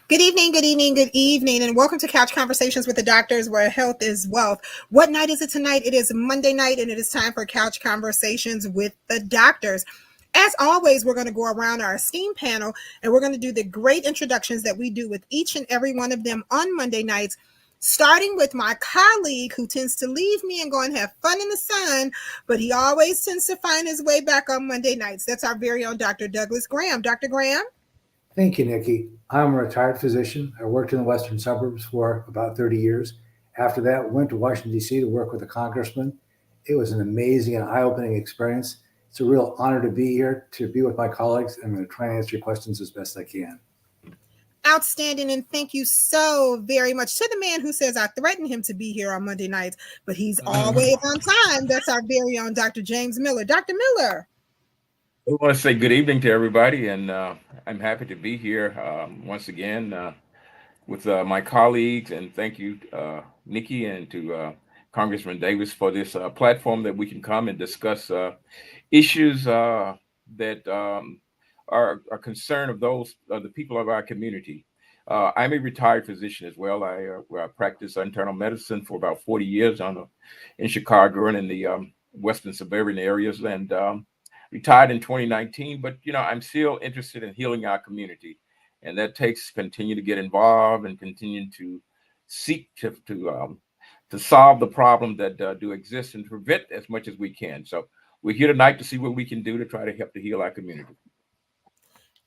Good evening, good evening, good evening, and welcome to Couch Conversations with the Doctors, where health is wealth. What night is it tonight? It is Monday night, and it is time for Couch Conversations with the Doctors. As always, we're going to go around our esteemed panel, and we're going to do the great introductions that we do with each and every one of them on Monday nights, starting with my colleague who tends to leave me and go and have fun in the sun, but he always tends to find his way back on Monday nights. That's our very own Dr. Douglas Graham. Dr. Graham? Thank you, Nikki. I'm a retired physician. I worked in the western suburbs for about 30 years. After that, went to Washington, D.C. to work with a congressman. It was an amazing and eye-opening experience. It's a real honor to be here, to be with my colleagues. I'm going to try and answer your questions as best I can. Outstanding, and thank you so very much to the man who says I threatened him to be here on Monday nights, but he's always on time. That's our very own Dr. James Miller. Dr. Miller. I want to say good evening to everybody, and I'm happy to be here once again with my colleagues, and thank you, Nikki, and to Congressman Davis for this platform that we can come and discuss issues that are concern of those the people of our community. I'm a retired physician as well. I practiced internal medicine for about 40 years in Chicago and in the western suburban areas, and retired in 2019. But I'm still interested in healing our community, and that takes continue to get involved and continue to seek to solve the problem that do exist and prevent as much as we can. So we're here tonight to see what we can do to try to help to heal our community.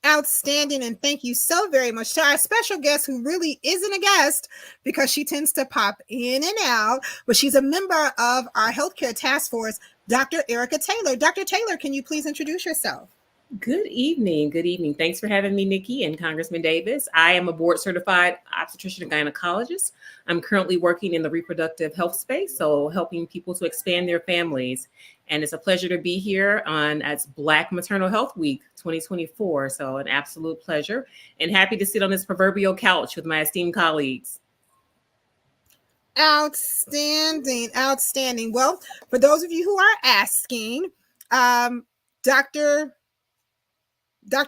Outstanding, and thank you so very much to our special guest who really isn't a guest because she tends to pop in and out, but she's a member of our healthcare task force, Dr. Erica Taylor. Dr. Taylor, can you please introduce yourself? Good evening. Good evening. Thanks for having me, Nikki and Congressman Davis. I am a board certified obstetrician and gynecologist. I'm currently working in the reproductive health space, so helping people to expand their families. And it's a pleasure to be here on as Black Maternal Health Week 2024. So an absolute pleasure and happy to sit on this proverbial couch with my esteemed colleagues. Outstanding, outstanding. Well, for those of you who are asking, Dr.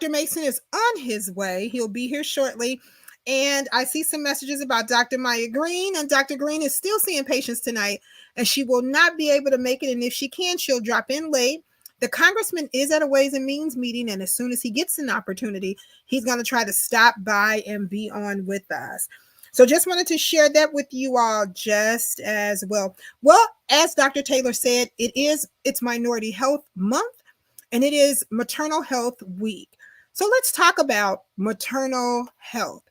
Mason is on his way. He'll be here shortly. And I see some messages about Dr. Maya Green, and Dr. Green is still seeing patients tonight, and she will not be able to make it. And if she can, she'll drop in late. The congressman is at a Ways and Means meeting, and as soon as he gets an opportunity, he's going to try to stop by and be on with us. So just wanted to share that with you all just as well. Well, as Dr. Taylor said, it's Minority Health Month, and it is Maternal Health Week. So let's talk about maternal health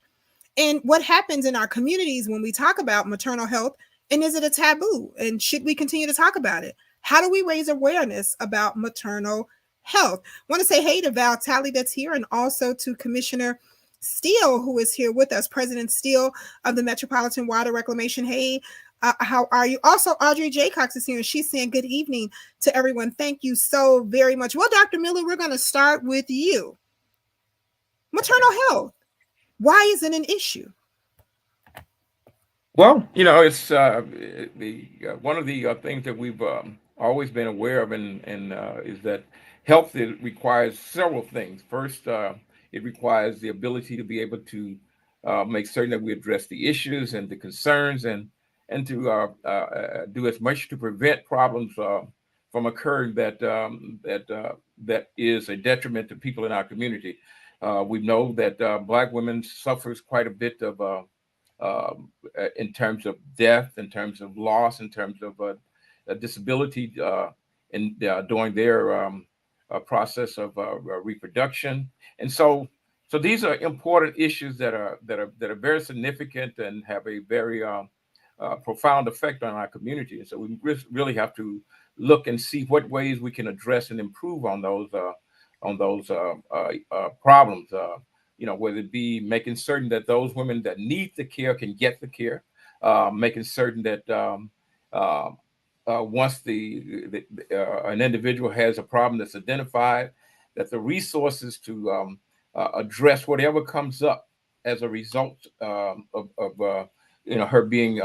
and what happens in our communities when we talk about maternal health. And is it a taboo? And should we continue to talk about it? How do we raise awareness about maternal health? I want to say hey to Val Talley that's here, and also to Commissioner Steele, who is here with us, President Steele of the Metropolitan Water Reclamation. Hey, how are you? Also, Audrey Jaycox is here, and she's saying good evening to everyone. Thank you so very much. Well, Dr. Miller, we're going to start with you. Maternal health, why is it an issue? Well, it's one of the things that we've always been aware of, and is that health requires several things. First, it requires the ability to be able to make certain that we address the issues and the concerns, and to do as much to prevent problems from occurring that is a detriment to people in our community. We know that Black women suffers quite a bit of in terms of death, in terms of loss, in terms of disability during their process of reproduction, and so these are important issues that are very significant and have a very profound effect on our community. And so we really have to look and see what ways we can address and improve on those problems. Whether it be making certain that those women that need the care can get the care, making certain that once an individual has a problem that's identified, that the resources to address whatever comes up as a result of her being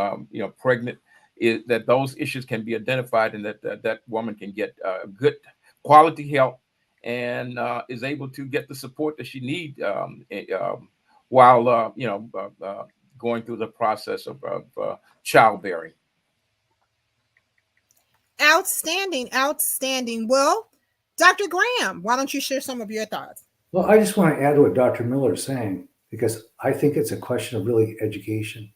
pregnant, is that those issues can be identified, and that woman can get good quality help and is able to get the support that she needs while going through the process of childbearing. Outstanding, outstanding. Well, Dr. Graham, why don't you share some of your thoughts? Well, I just want to add to what Dr. Miller is saying, because I think it's a question of really education.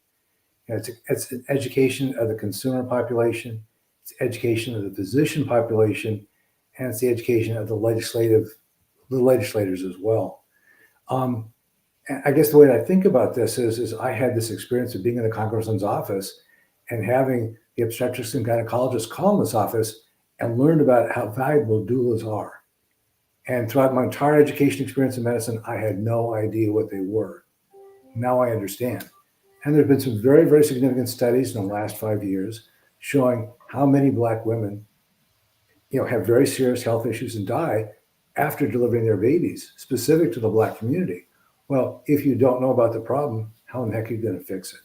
It's an education of the consumer population, it's education of the physician population, and it's the education of the legislators as well. Um, and I guess the way I think about this is I had this experience of being in the congressman's office and having the obstetrician and gynecologist call in this office and learned about how valuable doulas are. And throughout my entire education experience in medicine, I had no idea what they were. Now I understand. And there have been some very, very significant studies in the last 5 years showing how many Black women, have very serious health issues and die after delivering their babies, specific to the Black community. Well, if you don't know about the problem, how in the heck are you going to fix it?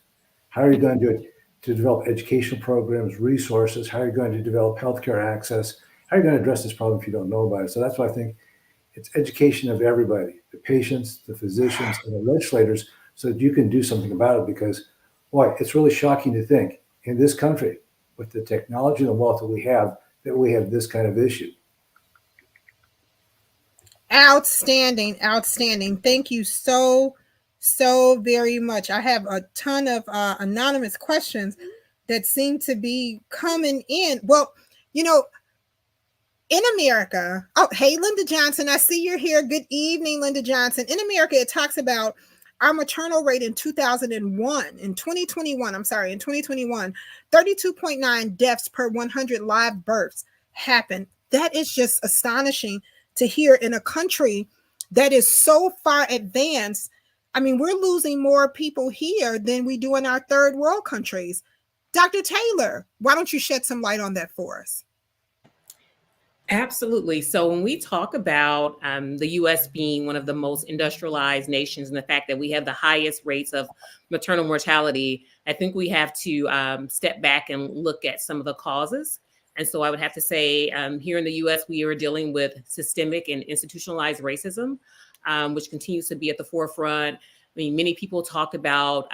How are you going to do it to develop educational programs, resources? How are you going to develop healthcare access? How are you going to address this problem if you don't know about it? So that's why I think it's education of everybody, the patients, the physicians, and the legislators, so that you can do something about it. Because, boy, it's really shocking to think in this country, with the technology and the wealth that we have this kind of issue. Outstanding, outstanding. Thank you so very much. I have a ton of anonymous questions that seem to be coming in. Well, in America, oh, hey, Linda Johnson, I see you're here. Good evening, Linda Johnson. In America, it talks about our maternal rate in 2021, in 2021, 32.9 deaths per 100 live births happened. That is just astonishing to hear in a country that is so far advanced. I mean, we're losing more people here than we do in our third world countries. Dr. Taylor, why don't you shed some light on that for us? Absolutely. So when we talk about the U.S. being one of the most industrialized nations and the fact that we have the highest rates of maternal mortality, I think we have to step back and look at some of the causes. And so I would have to say here in the U.S., we are dealing with systemic and institutionalized racism, which continues to be at the forefront. I mean, many people talk about,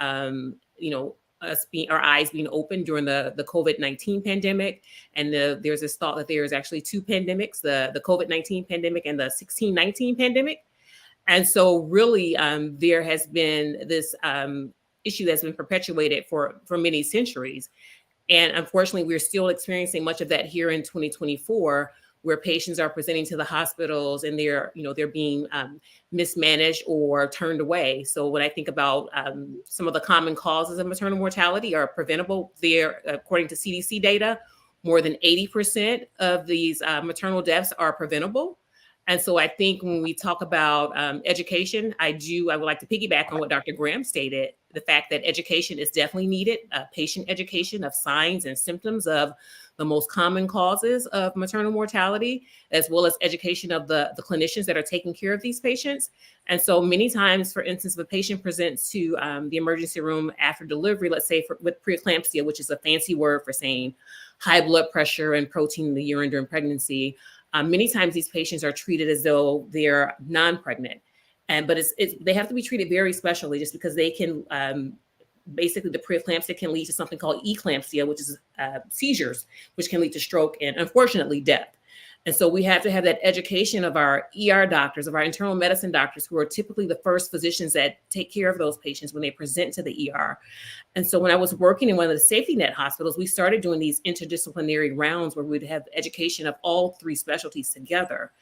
our eyes being open during the COVID-19 pandemic. And there's this thought that there's actually two pandemics, the COVID-19 pandemic and the 1619 pandemic. And so really there has been this issue that's been perpetuated for many centuries. And unfortunately, we're still experiencing much of that here in 2024, where patients are presenting to the hospitals and they're being mismanaged or turned away. So when I think about some of the common causes of maternal mortality are preventable. There, according to CDC data, more than 80% of these maternal deaths are preventable. And so I think when we talk about education, I would like to piggyback on what Dr. Graham stated, the fact that education is definitely needed, patient education of signs and symptoms of the most common causes of maternal mortality, as well as education of the clinicians that are taking care of these patients. And so many times, for instance, if a patient presents to the emergency room after delivery, let's say with preeclampsia, which is a fancy word for saying high blood pressure and protein in the urine during pregnancy, many times these patients are treated as though they're non-pregnant. But they have to be treated very specially, just because they can, basically the preeclampsia can lead to something called eclampsia, which is seizures, which can lead to stroke and unfortunately death. And so we have to have that education of our ER doctors, of our internal medicine doctors, who are typically the first physicians that take care of those patients when they present to the ER. And so when I was working in one of the safety net hospitals, we started doing these interdisciplinary rounds where we'd have education of all three specialties together.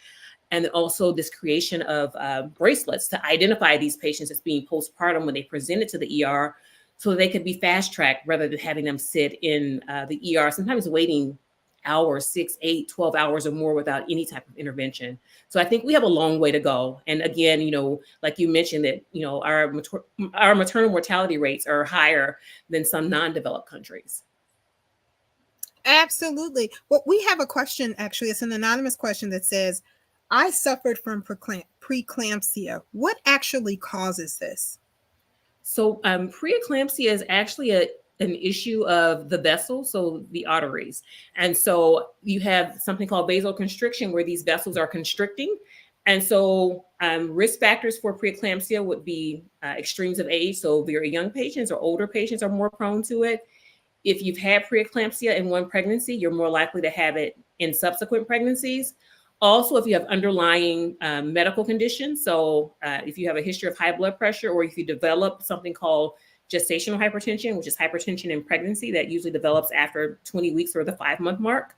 And also this creation of bracelets to identify these patients as being postpartum when they presented to the ER, so they could be fast tracked rather than having them sit in the ER, sometimes waiting hours, 6, 8, 12 hours or more without any type of intervention. So I think we have a long way to go. And again, like you mentioned that, our maternal mortality rates are higher than some non-developed countries. Absolutely. Well, we have a question, actually. It's an anonymous question that says, I suffered from preeclampsia. What actually causes this? So preeclampsia is actually an issue of the vessels, so the arteries. And so you have something called vasoconstriction, where these vessels are constricting. And so risk factors for preeclampsia would be extremes of age. So very young patients or older patients are more prone to it. If you've had preeclampsia in one pregnancy, you're more likely to have it in subsequent pregnancies. Also, if you have underlying medical conditions, so if you have a history of high blood pressure, or if you develop something called gestational hypertension, which is hypertension in pregnancy that usually develops after 20 weeks or the 5-month mark.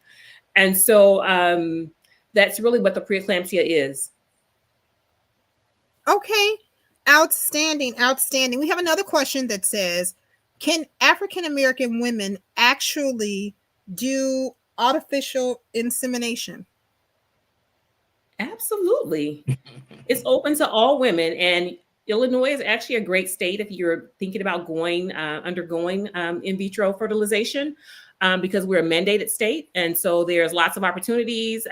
And so that's really what the preeclampsia is. Okay. Outstanding. Outstanding. We have another question that says, can African American women actually do artificial insemination? Absolutely. It's open to all women. And Illinois is actually a great state if you're thinking about undergoing in vitro fertilization, because we're a mandated state. And so there's lots of opportunities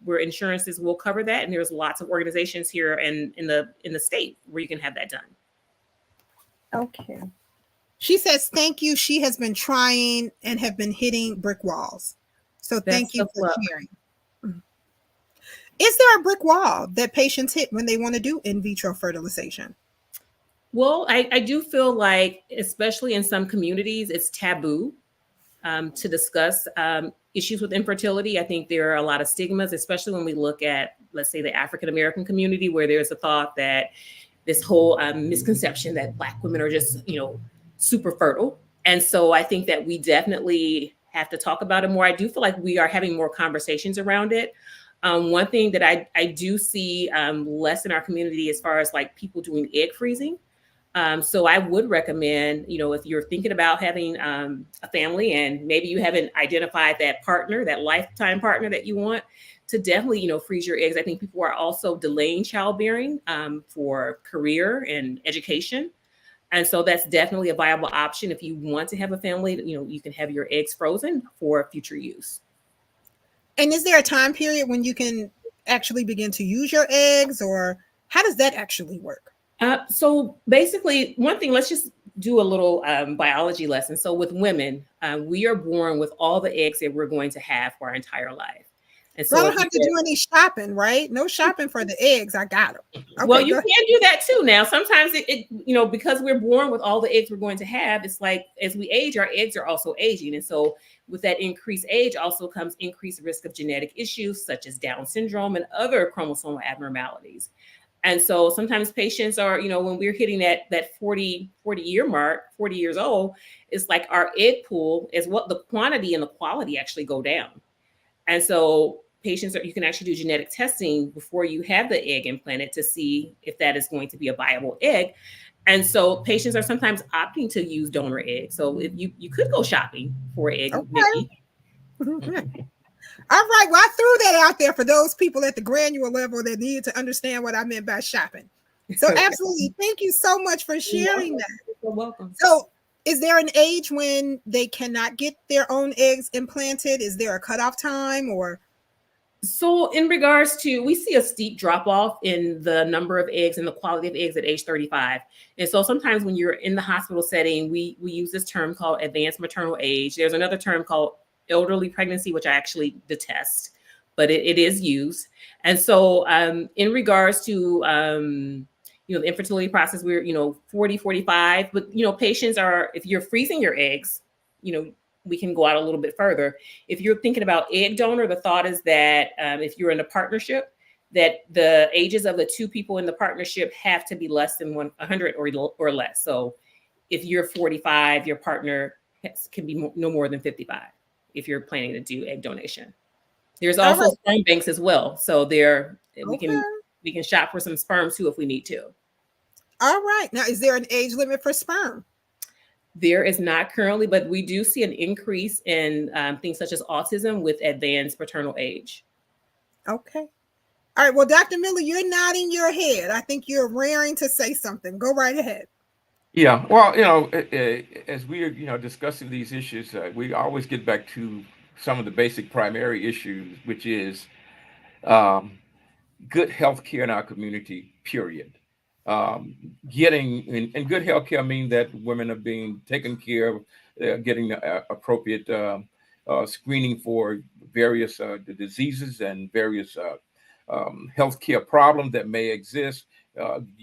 where insurances will cover that. And there's lots of organizations here in the state where you can have that done. Okay. She says, thank you. She has been trying and have been hitting brick walls. So thank you for sharing. Is there a brick wall that patients hit when they want to do in vitro fertilization? Well, I do feel like, especially in some communities, it's taboo to discuss issues with infertility. I think there are a lot of stigmas, especially when we look at, let's say, the African American community, where there's a thought that this whole misconception that Black women are just, super fertile. And so I think that we definitely have to talk about it more. I do feel like we are having more conversations around it. One thing that I do see less in our community as far as like people doing egg freezing. So I would recommend, if you're thinking about having a family and maybe you haven't identified that partner, that lifetime partner that you want, to definitely, freeze your eggs. I think people are also delaying childbearing for career and education. And so that's definitely a viable option. If you want to have a family, you can have your eggs frozen for future use. And is there a time period when you can actually begin to use your eggs, or how does that actually work? So basically, one thing, let's just do a little biology lesson. So with women, we are born with all the eggs that we're going to have for our entire life. And so I don't have to do any shopping, right? No shopping for the eggs. I got them. Okay, well, you can do that too. Now, sometimes it because we're born with all the eggs we're going to have, it's like as we age, our eggs are also aging. And so with that increased age also comes increased risk of genetic issues such as Down syndrome and other chromosomal abnormalities. And so sometimes patients are, when we're hitting that 40 year mark, 40 years old, it's like our egg pool is what the quantity and the quality actually go down. And so you can actually do genetic testing before you have the egg implanted to see if that is going to be a viable egg. And so patients are sometimes opting to use donor eggs. So if you could go shopping for an egg, okay. All right. Well, I threw that out there for those people at the granular level that need to understand what I meant by shopping. So absolutely. Thank you so much for sharing that. You're welcome. So is there an age when they cannot get their own eggs implanted? Is there a cutoff time or? So in regards to, we see a steep drop off in the number of eggs and the quality of eggs at age 35. And so sometimes when you're in the hospital setting, we use this term called advanced maternal age. There's another term called elderly pregnancy, which I actually detest, but it is used. And so in regards to, the infertility process, we're, 40, 45, but, patients are, if you're freezing your eggs, we can go out a little bit further. If you're thinking about egg donor, the thought is that if you're in a partnership, that the ages of the two people in the partnership have to be less than 100 or less. So if you're 45, your partner can be no more than 55 if you're planning to do egg donation. There's also sperm banks as well. So we can shop for some sperm too if we need to. All right. Now, is there an age limit for sperm? There is not currently, but we do see an increase in things such as autism with advanced paternal age. Okay. All right. Well, Dr. Miller, you're nodding your head. I think you're raring to say something. Go right ahead. Yeah. Well, as we are, discussing these issues, we always get back to some of the basic primary issues, which is good health care in our community, period. Getting and good health care means that women are being taken care of, getting appropriate screening for various diseases and various healthcare problems that may exist,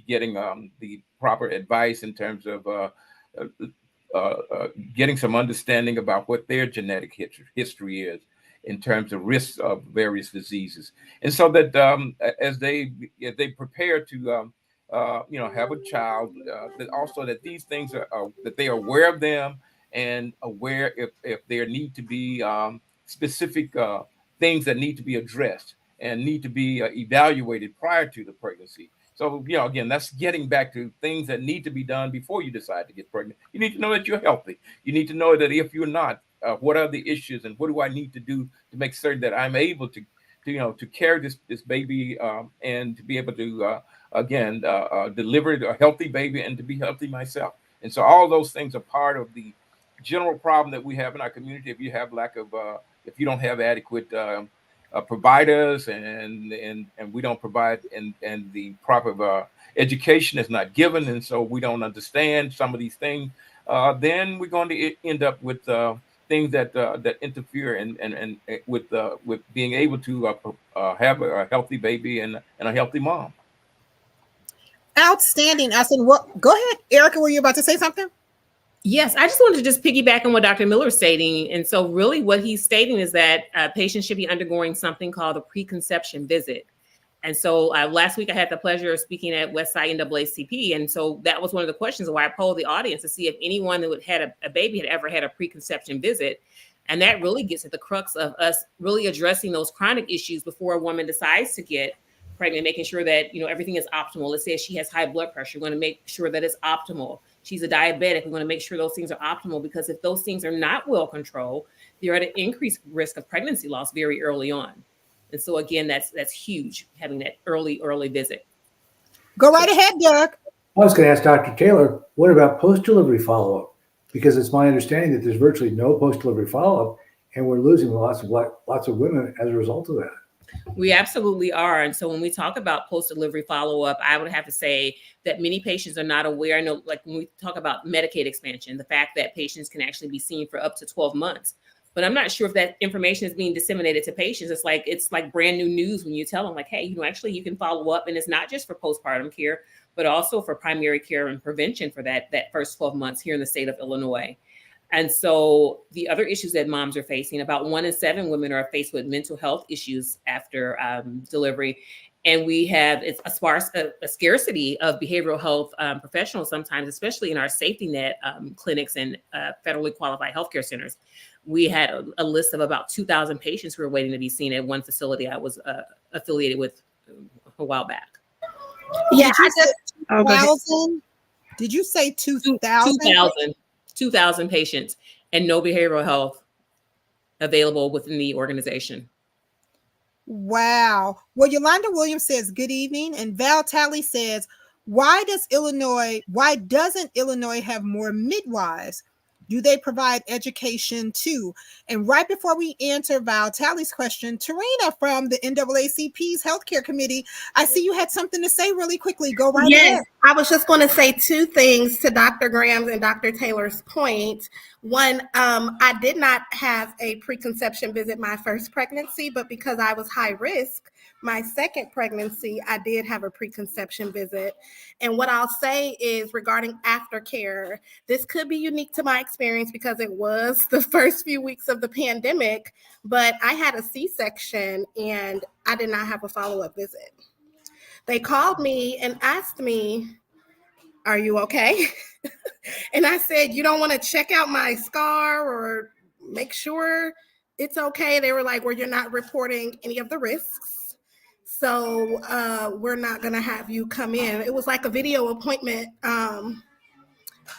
getting the proper advice in terms of getting some understanding about what their genetic history is in terms of risks of various diseases, and so that as they prepare to have a child, that also that these things are that they are aware of them and aware if there need to be specific things that need to be addressed and need to be evaluated prior to the pregnancy. So, again, that's getting back to things that need to be done before you decide to get pregnant. You need to know that you're healthy. You need to know that if you're not, what are the issues and what do I need to do to make certain that I'm able to carry this baby, and to be able to again deliver a healthy baby and to be healthy myself. And so all those things are part of the general problem that we have in our community. If you have if you don't have adequate providers, and we don't provide, and the proper education is not given, and so we don't understand some of these things, then we're going to end up with things that interfere and with being able to have a healthy baby and a healthy mom. Outstanding. I said, well, go ahead, Erica. Were you about to say something? Yes, I just wanted to just piggyback on what Dr. Miller is stating. And so really what he's stating is that patients should be undergoing something called a preconception visit. And so last week I had the pleasure of speaking at Westside NAACP. And so that was one of the questions why I polled the audience to see if anyone who had a baby had ever had a preconception visit. And that really gets at the crux of us really addressing those chronic issues before a woman decides to get pregnant, making sure that, everything is optimal. Let's say she has high blood pressure, we're going to make sure that it's optimal. She's a diabetic, we're going to make sure those things are optimal, because if those things are not well controlled, they're at an increased risk of pregnancy loss very early on. And so again, that's huge, having that early visit. Go right ahead, Doug. I was going to ask Dr. Taylor, what about post-delivery follow-up? Because it's my understanding that there's virtually no post-delivery follow-up, and we're losing lots of women as a result of that. We absolutely are. And so when we talk about post-delivery follow-up, I would have to say that many patients are not aware. I know, like when we talk about Medicaid expansion, the fact that patients can actually be seen for up to 12 months. But I'm not sure if that information is being disseminated to patients. It's like brand new news when you tell them, like, hey, actually you can follow up. And it's not just for postpartum care, but also for primary care and prevention for that first 12 months here in the state of Illinois. And so the other issues that moms are facing, about 1 in 7 women are faced with mental health issues after delivery. And we have a scarcity of behavioral health professionals sometimes, especially in our safety net clinics and federally qualified healthcare centers. We had a list of about 2,000 patients who were waiting to be seen at one facility I was affiliated with a while back. Yeah, Did you say 2,000? 2,000 patients and no behavioral health available within the organization. Wow. Well, Yolanda Williams says, good evening. And Val Talley says, why doesn't Illinois have more midwives? Do they provide education too? And right before we answer Val Talley's question, Tarina from the NAACP's Healthcare Committee, I see you had something to say really quickly. Go right ahead. I was just going to say 2 things to Dr. Graham's and Dr. Taylor's point. One, I did not have a preconception visit my first pregnancy, but because I was high risk, my second pregnancy, I did have a preconception visit. And what I'll say is regarding aftercare, this could be unique to my experience because it was the first few weeks of the pandemic, but I had a C-section and I did not have a follow-up visit. They called me and asked me, are you okay? And I said, you don't want to check out my scar or make sure it's okay? They were like, well, you're not reporting any of the risks, so we're not going to have you come in. It was like a video appointment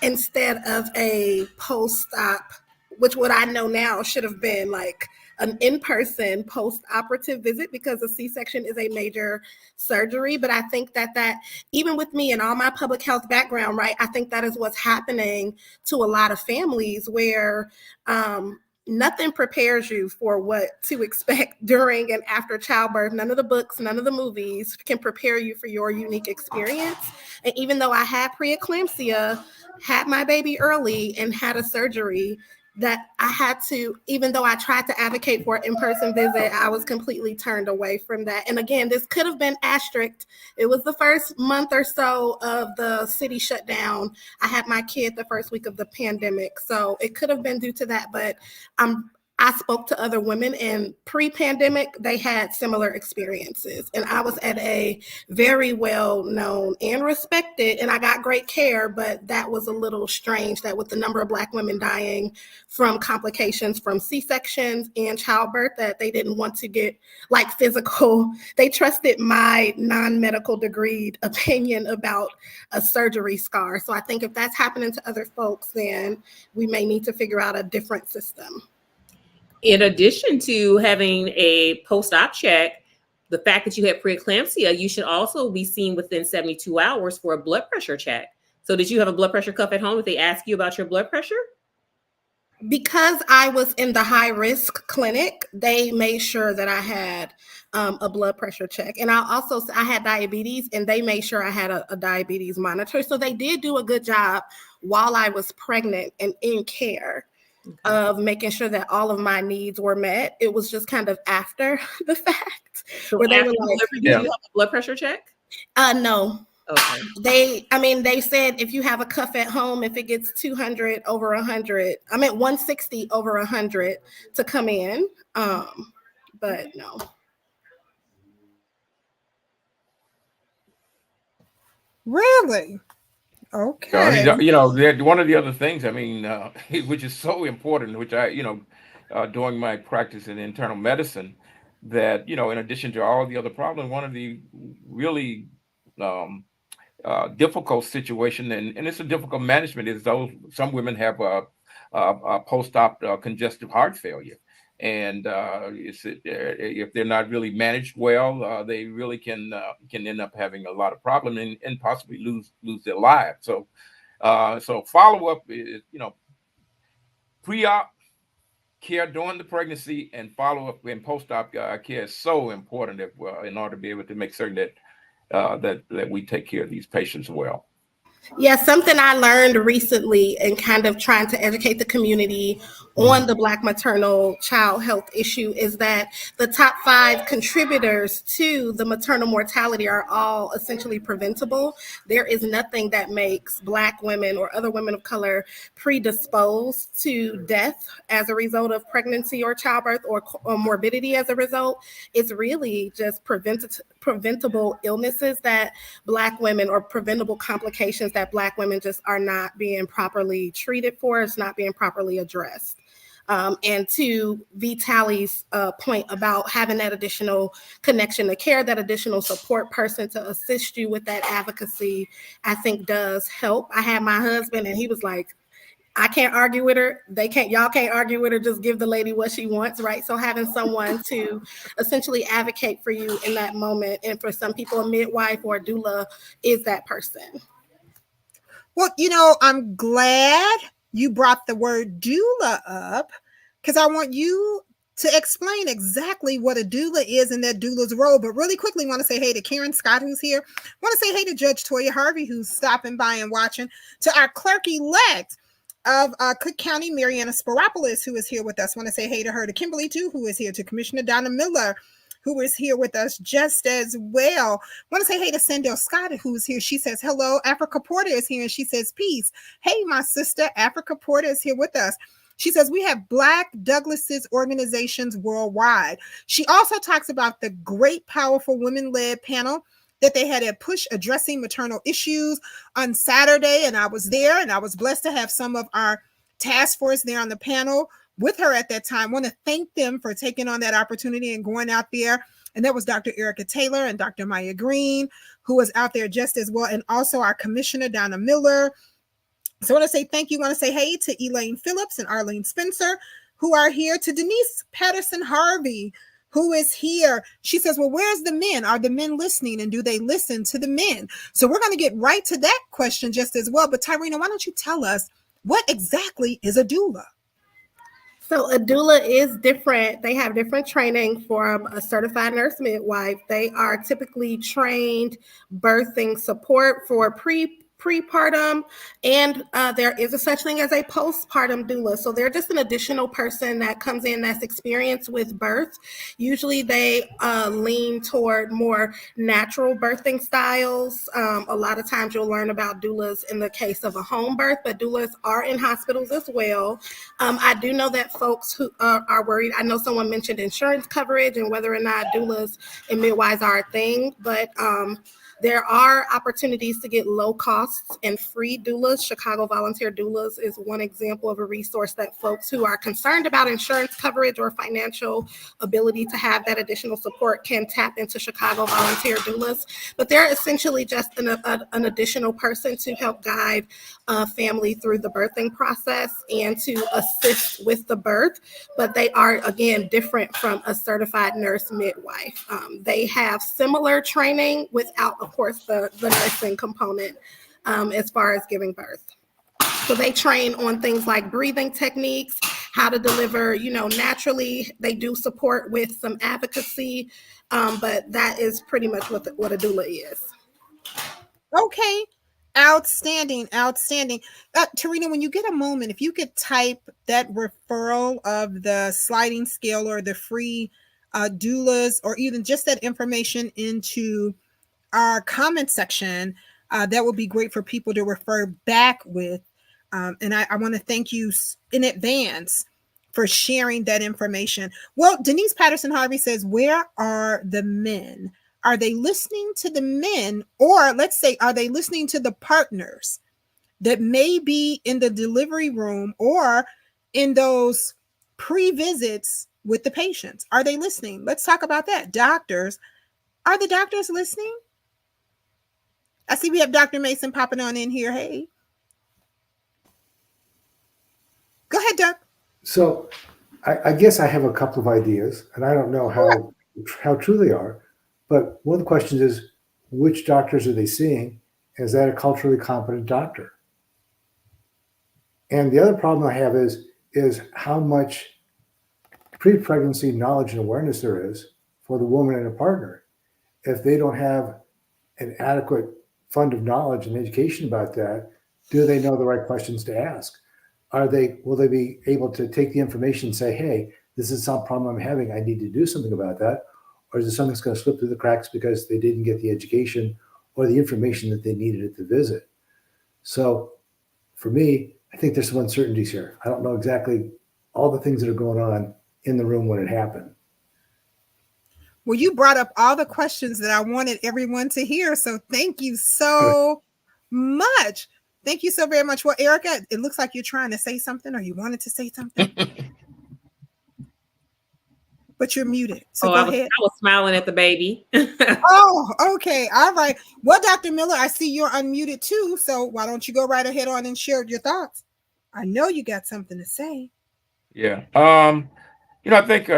instead of a post-op, which what I know now should have been like an in-person post-operative visit because a C-section is a major surgery. But I think that even with me and all my public health background, right, I think that is what's happening to a lot of families where nothing prepares you for what to expect during and after childbirth. None of the books, none of the movies can prepare you for your unique experience. And even though I had preeclampsia, had my baby early and had a surgery, that I had to, even though I tried to advocate for an in-person visit, I was completely turned away from that. And again, this could have been asterisked. It was the first month or so of the city shutdown. I had my kid the first week of the pandemic, so it could have been due to that. But I spoke to other women, and pre-pandemic, they had similar experiences. And I was at a very well-known and respected, and I got great care, but that was a little strange that with the number of Black women dying from complications from C-sections and childbirth, that they didn't want to get like physical. They trusted my non-medical degree opinion about a surgery scar. So I think if that's happening to other folks, then we may need to figure out a different system. In addition to having a post-op check, the fact that you had preeclampsia, you should also be seen within 72 hours for a blood pressure check. So did you have a blood pressure cuff at home? Did they ask you about your blood pressure? Because I was in the high risk clinic, they made sure that I had a blood pressure check. And I had diabetes, and they made sure I had a diabetes monitor. So they did do a good job while I was pregnant and in care of making sure that all of my needs were met. It was just kind of after the fact. So where they after were like, delivery, did you have a blood pressure check? No. Okay. They said if you have a cuff at home, if it gets 200 over 100, 160 over 100 to come in. But no. Really? Okay. One of the other things, which is so important, which I, during my practice in internal medicine, that, in addition to all the other problems, one of the really difficult situation, and it's a difficult management, is some women have a post-op congestive heart failure. And if they're not really managed well, they really can end up having a lot of problem and possibly lose their lives. So follow up is, pre-op care during the pregnancy and follow up and post-op care is so important in order to be able to make certain that we take care of these patients well. Yeah, something I learned recently and kind of trying to educate the community on the Black maternal child health issue is that the top 5 contributors to the maternal mortality are all essentially preventable. There is nothing that makes Black women or other women of color predisposed to death as a result of pregnancy or childbirth or morbidity as a result. It's really just preventable illnesses that Black women, or preventable complications that Black women just are not being properly treated for. It's not being properly addressed. And to Vitaly's point about having that additional connection to care, that additional support person to assist you with that advocacy, I think does help. I had my husband, and he was like, I can't argue with her. Y'all can't argue with her. Just give the lady what she wants, right? So having someone to essentially advocate for you in that moment, and for some people, a midwife or a doula is that person. Well, I'm glad you brought the word doula up, because I want you to explain exactly what a doula is and that doula's role. But really quickly, want to say hey to Karen Scott, who's here. Want to say hey to Judge Toya Harvey, who's stopping by and watching. To our clerk-elect of Cook County, Mariana Spiropoulos, who is here with us. Want to say hey to her. To Kimberly, too, who is here. To Commissioner Donna Miller, who is here with us just as well. Want to say hey to Sandel Scott, who is here. She says hello. Africa Porter is here, and she says peace. Hey, my sister, Africa Porter is here with us. She says we have Black Douglas's organizations worldwide. She also talks about the great, powerful women-led panel that they had at Push addressing maternal issues on Saturday. And I was there, and I was blessed to have some of our task force there on the panel with her at that time. I want to thank them for taking on that opportunity and going out there. And that was Dr. Erica Taylor and Dr. Maya Green, who was out there just as well. And also our Commissioner, Donna Miller. So I want to say thank you. I want to say hey to Elaine Phillips and Arlene Spencer, who are here. To Denise Patterson Harvey, who is here. She says, well, where's the men? Are the men listening, and do they listen to the men? So we're going to get right to that question just as well. But Tyrena, why don't you tell us what exactly is a doula? So a doula is different. They have different training from a certified nurse midwife. They are typically trained birthing support for prepartum, and there is a such thing as a postpartum doula. So they're just an additional person that comes in that's experienced with birth. Usually they lean toward more natural birthing styles. A lot of times you'll learn about doulas in the case of a home birth, but doulas are in hospitals as well. I do know that folks who are worried, I know someone mentioned insurance coverage and whether or not doulas and midwives are a thing, but there are opportunities to get low costs and free doulas. Chicago Volunteer Doulas is one example of a resource that folks who are concerned about insurance coverage or financial ability to have that additional support can tap into Chicago Volunteer Doulas. But they're essentially just an additional person to help guide a family through the birthing process and to assist with the birth. But they are, again, different from a certified nurse midwife. They have similar training without, of course, the nursing component as far as giving birth. So they train on things like breathing techniques, how to deliver, naturally. They do support with some advocacy, but that is pretty much what a doula is. Okay. Outstanding. Tarina, when you get a moment, if you could type that referral of the sliding scale or the free doulas, or even just that information into our comment section, that would be great for people to refer back with. And I want to thank you in advance for sharing that information. Well, Denise Patterson Harvey says, where are the men? Are they listening to the men? Or let's say, are they listening to the partners that may be in the delivery room or in those pre-visits with the patients? Are they listening? Let's talk about that. Doctors, are the doctors listening? I see we have Dr. Mason popping on in here. Hey. Go ahead, Doc. So I guess I have a couple of ideas, and I don't know how true they are. But one of the questions is, which doctors are they seeing? Is that a culturally competent doctor? And the other problem I have is how much pre-pregnancy knowledge and awareness there is for the woman and a partner. If they don't have an adequate fund of knowledge and education about that, do they know the right questions to ask? Will they be able to take the information and say, hey, this is some problem I'm having, I need to do something about that? Or is it something that's going to slip through the cracks because they didn't get the education or the information that they needed at the visit? So for me, I think there's some uncertainties here. I don't know exactly all the things that are going on in the room when it happened. Well, you brought up all the questions that I wanted everyone to hear. So thank you so much. Thank you so very much. Well, Erica, it looks like you're trying to say something, or you wanted to say something. But you're muted. So go ahead. I was smiling at the baby. Oh, okay. All right. Well, Dr. Miller, I see you're unmuted too. So why don't you go right ahead on and share your thoughts? I know you got something to say. Yeah. I think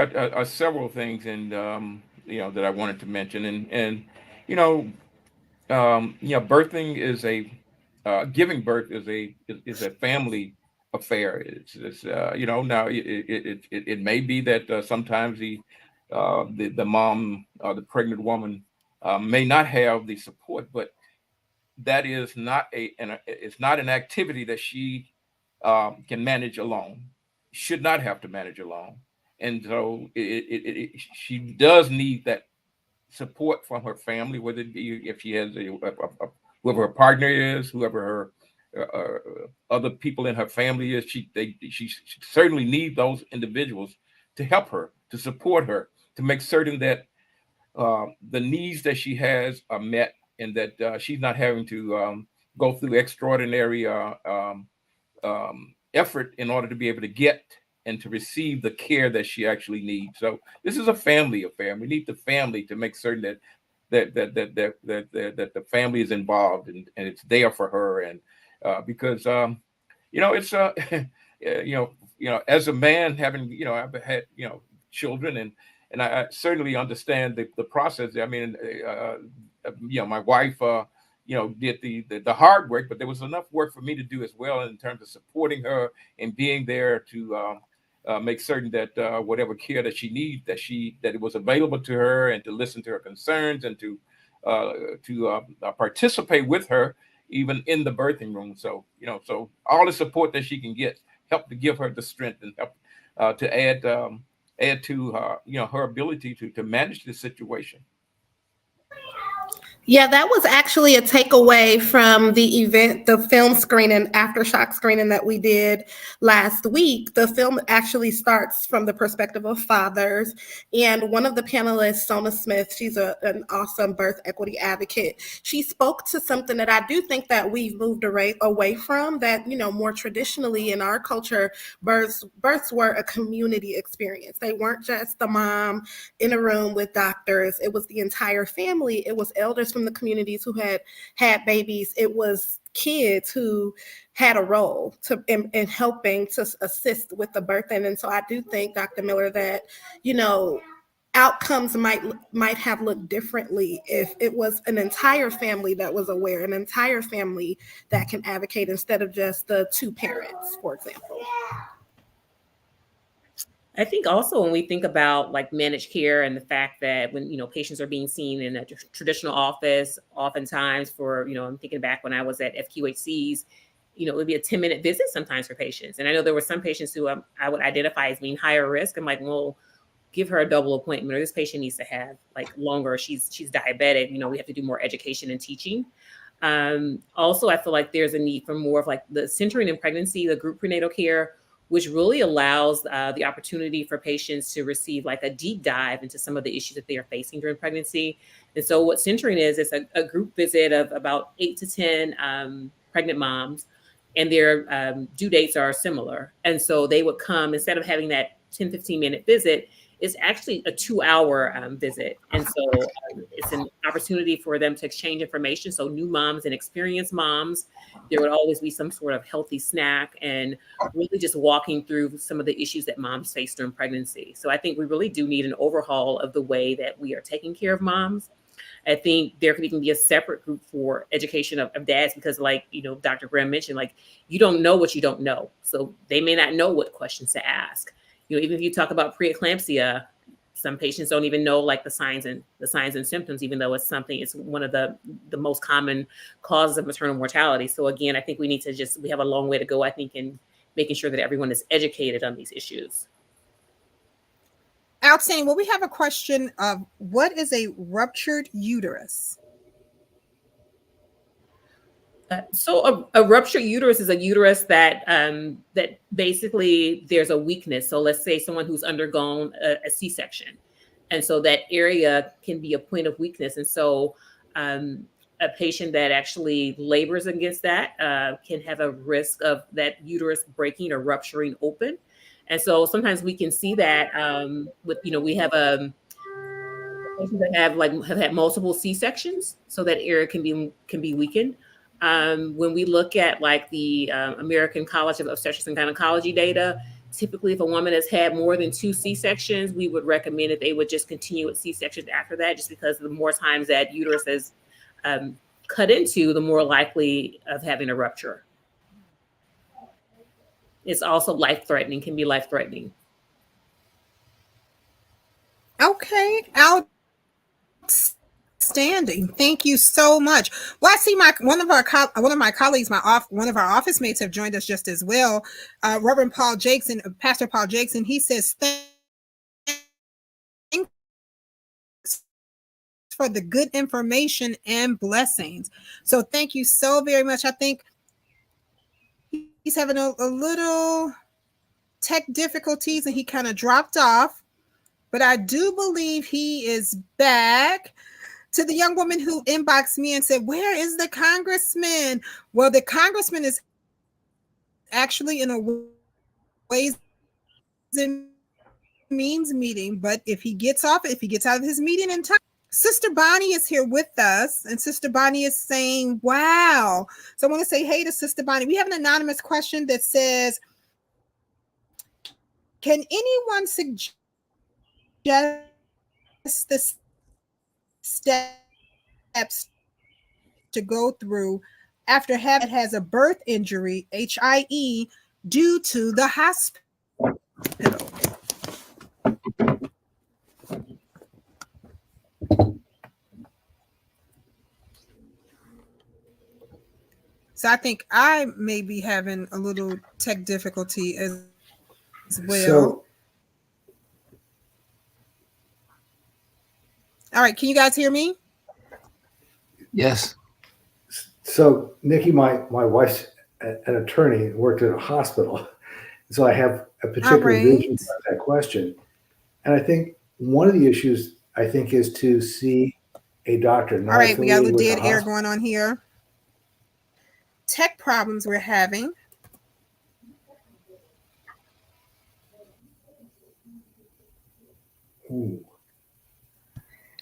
several things, and that I wanted to mention, and birthing is giving birth is a family affair. It's now it may be that sometimes the mom or the pregnant woman may not have the support, but that is not it's not an activity that she can manage alone. Should not have to manage alone, and so she does need that support from her family, whether it be if she has whoever her partner is, whoever her other people in her family is. She certainly need those individuals to help her, to support her, to make certain that the needs that she has are met, and that she's not having to go through extraordinary effort in order to be able to get and to receive the care that she actually needs. So this is a family affair. We need the family to make certain that the family is involved and it's there for her. And because it's as a man having I've had children, and I certainly understand the process. I mean, my wife did the hard work, but there was enough work for me to do as well in terms of supporting her and being there to make certain that whatever care that she needs, that it was available to her, and to listen to her concerns, and to participate with her even in the birthing room. So, so all the support that she can get, help to give her the strength and help to add to her ability to manage the situation. Yeah, that was actually a takeaway from the event, the film screening, aftershock screening that we did last week. The film actually starts from the perspective of fathers. And one of the panelists, Sona Smith, she's an awesome birth equity advocate. She spoke to something that I do think that we've moved away from, that, more traditionally in our culture, births were a community experience. They weren't just the mom in a room with doctors. It was the entire family. It was elders from the communities who had babies. It was kids who had a role in helping to assist with the birthing. And so I do think, Dr. Miller, that outcomes might have looked differently if it was an entire family that was aware, an entire family that can advocate instead of just the two parents, for example. I think also when we think about like managed care and the fact that when, patients are being seen in a traditional office, oftentimes for, I'm thinking back when I was at FQHCs, it would be a 10-minute visit sometimes for patients. And I know there were some patients who I would identify as being higher risk. I'm like, well, give her a double appointment, or this patient needs to have like longer. She's diabetic. We have to do more education and teaching. Also, I feel like there's a need for more of like the centering in pregnancy, the group prenatal care, which really allows the opportunity for patients to receive like a deep dive into some of the issues that they are facing during pregnancy. And so what centering is, it's a group visit of about 8 to 10 pregnant moms, and their due dates are similar. And so they would come, instead of having that 10, 15-minute visit, it's actually a 2-hour visit. And so it's an opportunity for them to exchange information. So new moms and experienced moms, there would always be some sort of healthy snack, and really just walking through some of the issues that moms face during pregnancy. So I think we really do need an overhaul of the way that we are taking care of moms. I think there could even be a separate group for education of dads, because like, Dr. Graham mentioned, like, you don't know what you don't know. So they may not know what questions to ask. Even if you talk about preeclampsia, some patients don't even know like the signs and symptoms, even though it's one of the most common causes of maternal mortality. So again, I think we have a long way to go, I think, in making sure that everyone is educated on these issues. Outstanding. Well, we have a question of what is a ruptured uterus? So a ruptured uterus is a uterus that that basically there's a weakness. So let's say someone who's undergone a C-section, and so that area can be a point of weakness. And so a patient that actually labors against that can have a risk of that uterus breaking or rupturing open. And so sometimes we can see that with, we have patients that have had multiple C-sections, so that area can be weakened. When we look at like the American College of Obstetrics and Gynecology data, typically if a woman has had more than 2 C-sections, we would recommend that they would just continue with C-sections after that, just because the more times that uterus is cut into, the more likely of having a rupture. It's also life-threatening, can be life-threatening. Okay, outstanding. Thank you so much. Well, I see one of my colleagues, one of our office mates have joined us just as well. Reverend Paul Jackson, Pastor Paul Jackson. He says, "Thanks for the good information and blessings." So thank you so very much. I think he's having a little tech difficulties and he kind of dropped off, but I do believe he is back. To the young woman who inboxed me and said, "Where is the congressman?" Well, the congressman is actually in a Ways and Means meeting, but if he gets out of his meeting in time, Sister Bonnie is here with us, and Sister Bonnie is saying, "Wow." So I want to say hey to Sister Bonnie. We have an anonymous question that says, "Can anyone suggest the steps to go through after having has a birth injury, HIE, due to the hospital?" So I think I may be having a little tech difficulty as well. So, All right, can you guys hear me? Yes. so Nikki, my wife's an attorney, worked at a hospital, so I have a All particular right. vision about that question. And I think one of the issues I think is to see a doctor All not right, we got a affiliated little with the dead air hospital. going on here. Tech problems we're having. Ooh.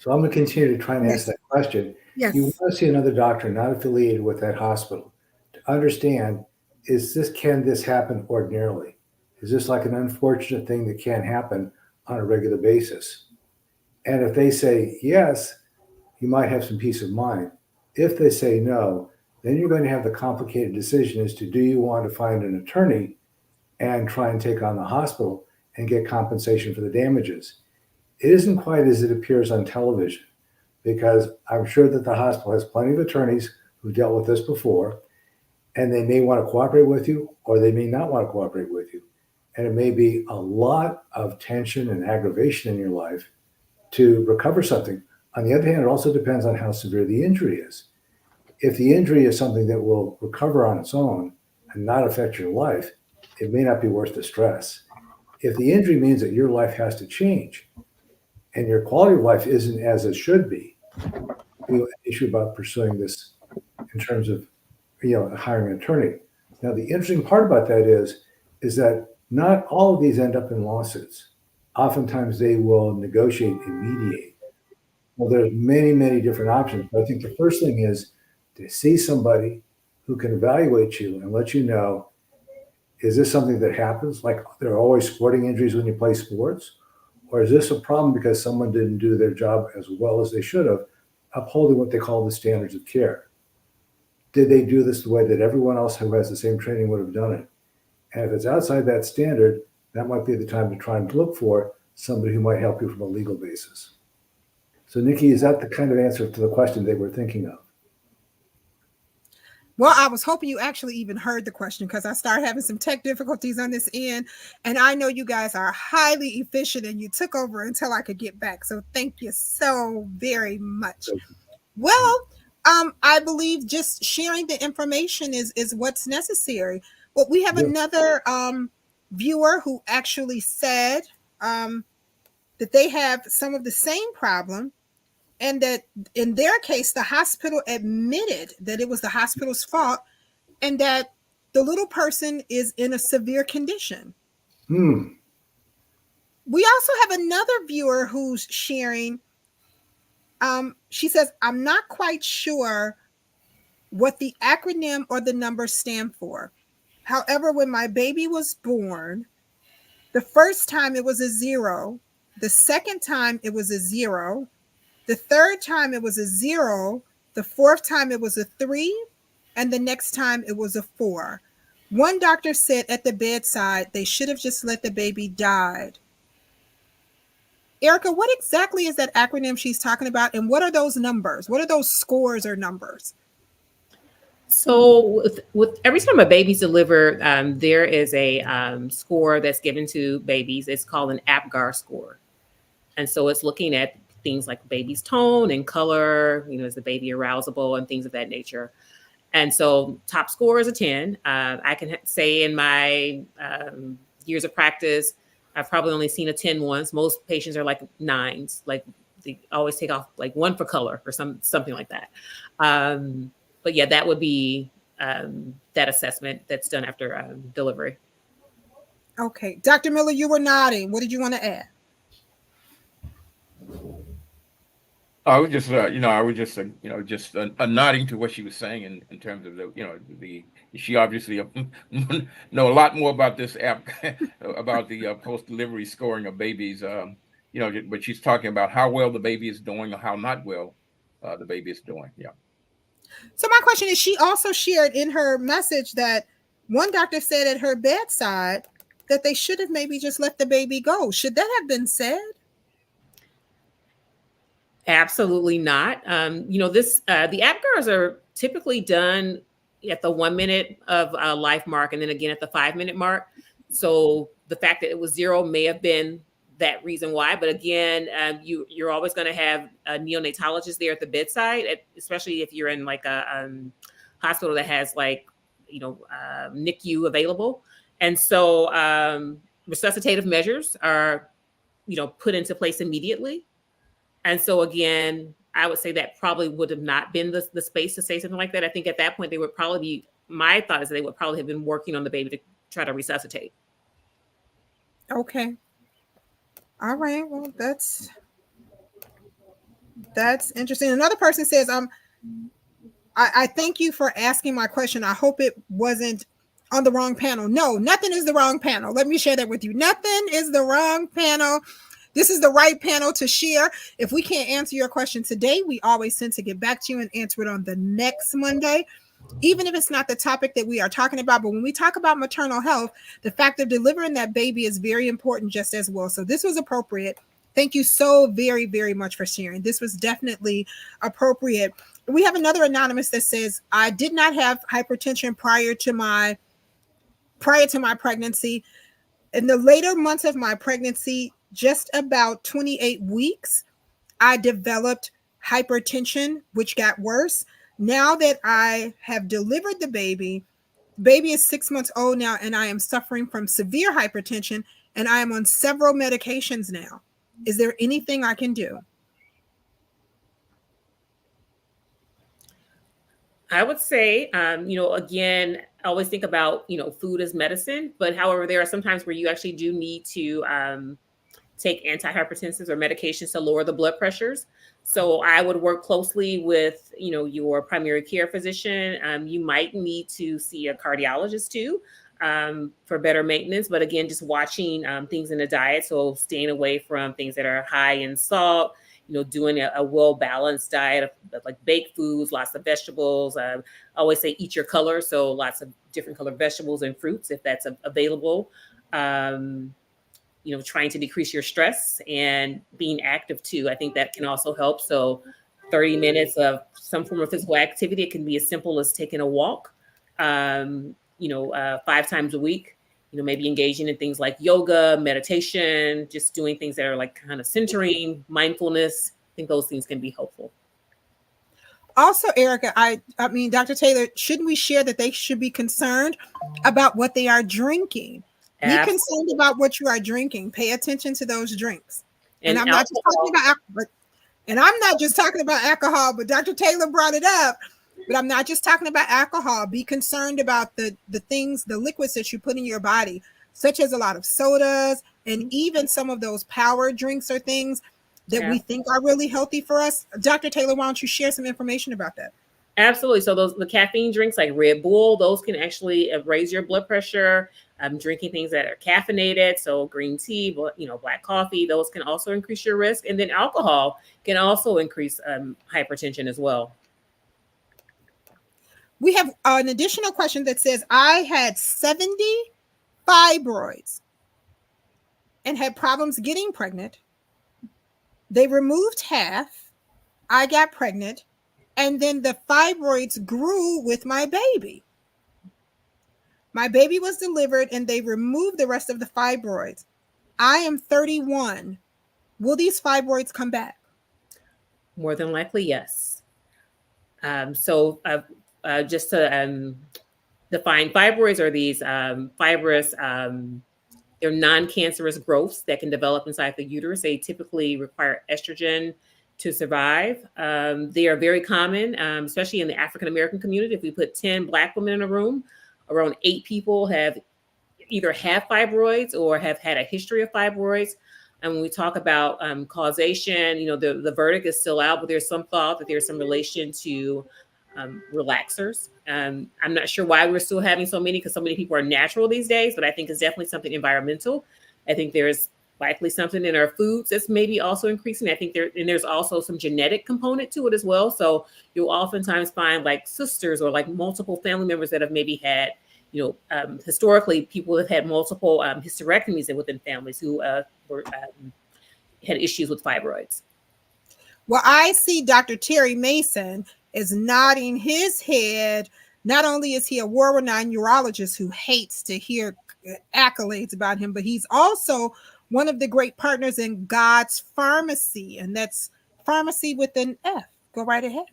So I'm going to continue to try and answer Yes. that question. You Yes. want to see another doctor not affiliated with that hospital to understand, can this happen ordinarily? Is this like an unfortunate thing that can happen on a regular basis? And if they say yes, you might have some peace of mind. If they say no, then you're going to have the complicated decision as to, do you want to find an attorney and try and take on the hospital and get compensation for the damages? It isn't quite as it appears on television, because I'm sure that the hospital has plenty of attorneys who dealt with this before, and they may want to cooperate with you or they may not want to cooperate with you. And it may be a lot of tension and aggravation in your life to recover something. On the other hand, it also depends on how severe the injury is. If the injury is something that will recover on its own and not affect your life, it may not be worth the stress. If the injury means that your life has to change and your quality of life isn't as it should be, an issue about pursuing this in terms of hiring an attorney. Now, the interesting part about that is that not all of these end up in lawsuits. Oftentimes, they will negotiate and mediate. Well, there's many different options, but I think the first thing is to see somebody who can evaluate you and let you know, is this something that happens? Like, there are always sporting injuries when you play sports? Or is this a problem because someone didn't do their job as well as they should have, upholding what they call the standards of care? Did they do this the way that everyone else who has the same training would have done it? And if it's outside that standard, that might be the time to try and look for somebody who might help you from a legal basis. So, Nikki, is that the kind of answer to the question they were thinking of? Well, I was hoping you actually even heard the question, because I started having some tech difficulties on this end. And I know you guys are highly efficient and you took over until I could get back. So thank you so very much. Well, I believe just sharing the information is what's necessary. But we have Yeah. another viewer who actually said that they have some of the same problem, and that in their case, the hospital admitted that it was the hospital's fault and that the little person is in a severe condition. Hmm. We also have another viewer who's sharing. She says, I'm not quite sure what the acronym or the numbers stand for. However, when my baby was born, the first time it was a 0, the second time it was a 0, the third time it was a 0, the fourth time it was a 3, and the next time it was a 4. One doctor said at the bedside they should have just let the baby die. Erica, what exactly is that acronym she's talking about, and what are those numbers? What are those scores or numbers? So with every time a baby's delivered, there is a score that's given to babies. It's called an APGAR score. And so it's looking at things like baby's tone and color, is the baby arousable and things of that nature. And so top score is a 10. I can say in my years of practice, I've probably only seen a 10 once. Most patients are like 9s, like they always take off like 1 for color or something like that. But yeah, that would be that assessment that's done after delivery. Okay. Dr. Miller, you were nodding. What did you want to add? I was just, nodding to what she was saying in terms of she obviously know a lot more about this app, about the post-delivery scoring of babies, but she's talking about how well the baby is doing or how not well the baby is doing. Yeah. So my question is, she also shared in her message that one doctor said at her bedside that they should have maybe just let the baby go. Should that have been said? Absolutely not. The APGARs are typically done, at the 1 minute of life mark, and then again at the 5 minute mark. So the fact that it was 0 may have been that reason why. But again, you're always going to have a neonatologist there at the bedside, especially if you're in like a hospital that has like, NICU available. And so resuscitative measures are, put into place immediately. And so again, I would say that probably would have not been the space to say something like that. I think at that point, they would probably be, my thought is they would probably have been working on the baby to try to resuscitate. Okay. All right. Well, that's interesting. Another person says, I thank you for asking my question. I hope it wasn't on the wrong panel. No, nothing is the wrong panel. Let me share that with you. Nothing is the wrong panel. This is the right panel to share. If we can't answer your question today, we always tend to get back to you and answer it on the next Monday, even if it's not the topic that we are talking about. But when we talk about maternal health, the fact of delivering that baby is very important just as well. So this was appropriate. Thank you so very, very much for sharing. This was definitely appropriate. We have another anonymous that says, I did not have hypertension prior to my pregnancy. In the later months of my pregnancy, just about 28 weeks, I developed hypertension, which got worse. Now that I have delivered the baby is 6 months old now, and I am suffering from severe hypertension, and I am on several medications now. Is there anything I can do? I would say, again, I always think about, food as medicine, but however, there are some times where you actually do need to take antihypertensives or medications to lower the blood pressures. So I would work closely with, your primary care physician. You might need to see a cardiologist too for better maintenance. But again, just watching things in the diet. So staying away from things that are high in salt, doing a well-balanced diet of like baked foods, lots of vegetables. I always say eat your color. So lots of different colored vegetables and fruits, if that's available. Trying to decrease your stress and being active too. I think that can also help. So 30 minutes of some form of physical activity. It can be as simple as taking a walk, 5 times a week. Maybe engaging in things like yoga, meditation, just doing things that are like kind of centering, mindfulness. I think those things can be helpful. Also, Erica, I mean, Dr. Taylor, shouldn't we share that they should be concerned about what they are drinking? Absolutely. Be concerned about what you are drinking. Pay attention to those drinks. And I'm not just talking about alcohol. And I'm not just talking about alcohol, but Dr. Taylor brought it up. But I'm not just talking about alcohol. Be concerned about the things, the liquids that you put in your body, such as a lot of sodas and even some of those power drinks or things that we think are really healthy for us. Dr. Taylor, why don't you share some information about that? Absolutely. So the caffeine drinks like Red Bull, those can actually raise your blood pressure. Drinking things that are caffeinated, so green tea, black coffee, those can also increase your risk. And then alcohol can also increase hypertension as well. We have an additional question that says, I had 70 fibroids and had problems getting pregnant. They removed half. I got pregnant. And then the fibroids grew with my baby. My baby was delivered and they removed the rest of the fibroids. I am 31. Will these fibroids come back? More than likely, yes. Just to define, fibroids are these fibrous, they're non-cancerous growths that can develop inside the uterus. They typically require estrogen to survive. They are very common, especially in the African-American community. If we put 10 Black women in a room, around 8 people have either fibroids or have had a history of fibroids. And when we talk about causation, the verdict is still out, but there's some thought that there's some relation to relaxers. I'm not sure why we're still having so many, because so many people are natural these days, but I think it's definitely something environmental. I think there's likely something in our foods that's maybe also increasing. I think there's also some genetic component to it as well. So you'll oftentimes find like sisters or like multiple family members that have maybe had, historically people have had multiple hysterectomies within families who had issues with fibroids. Well, I see Dr. Terry Mason is nodding his head Not only is he a world-renowned urologist who hates to hear accolades about him, but he's also one of the great partners in God's Pharmacy, and that's pharmacy with an F. Go right ahead.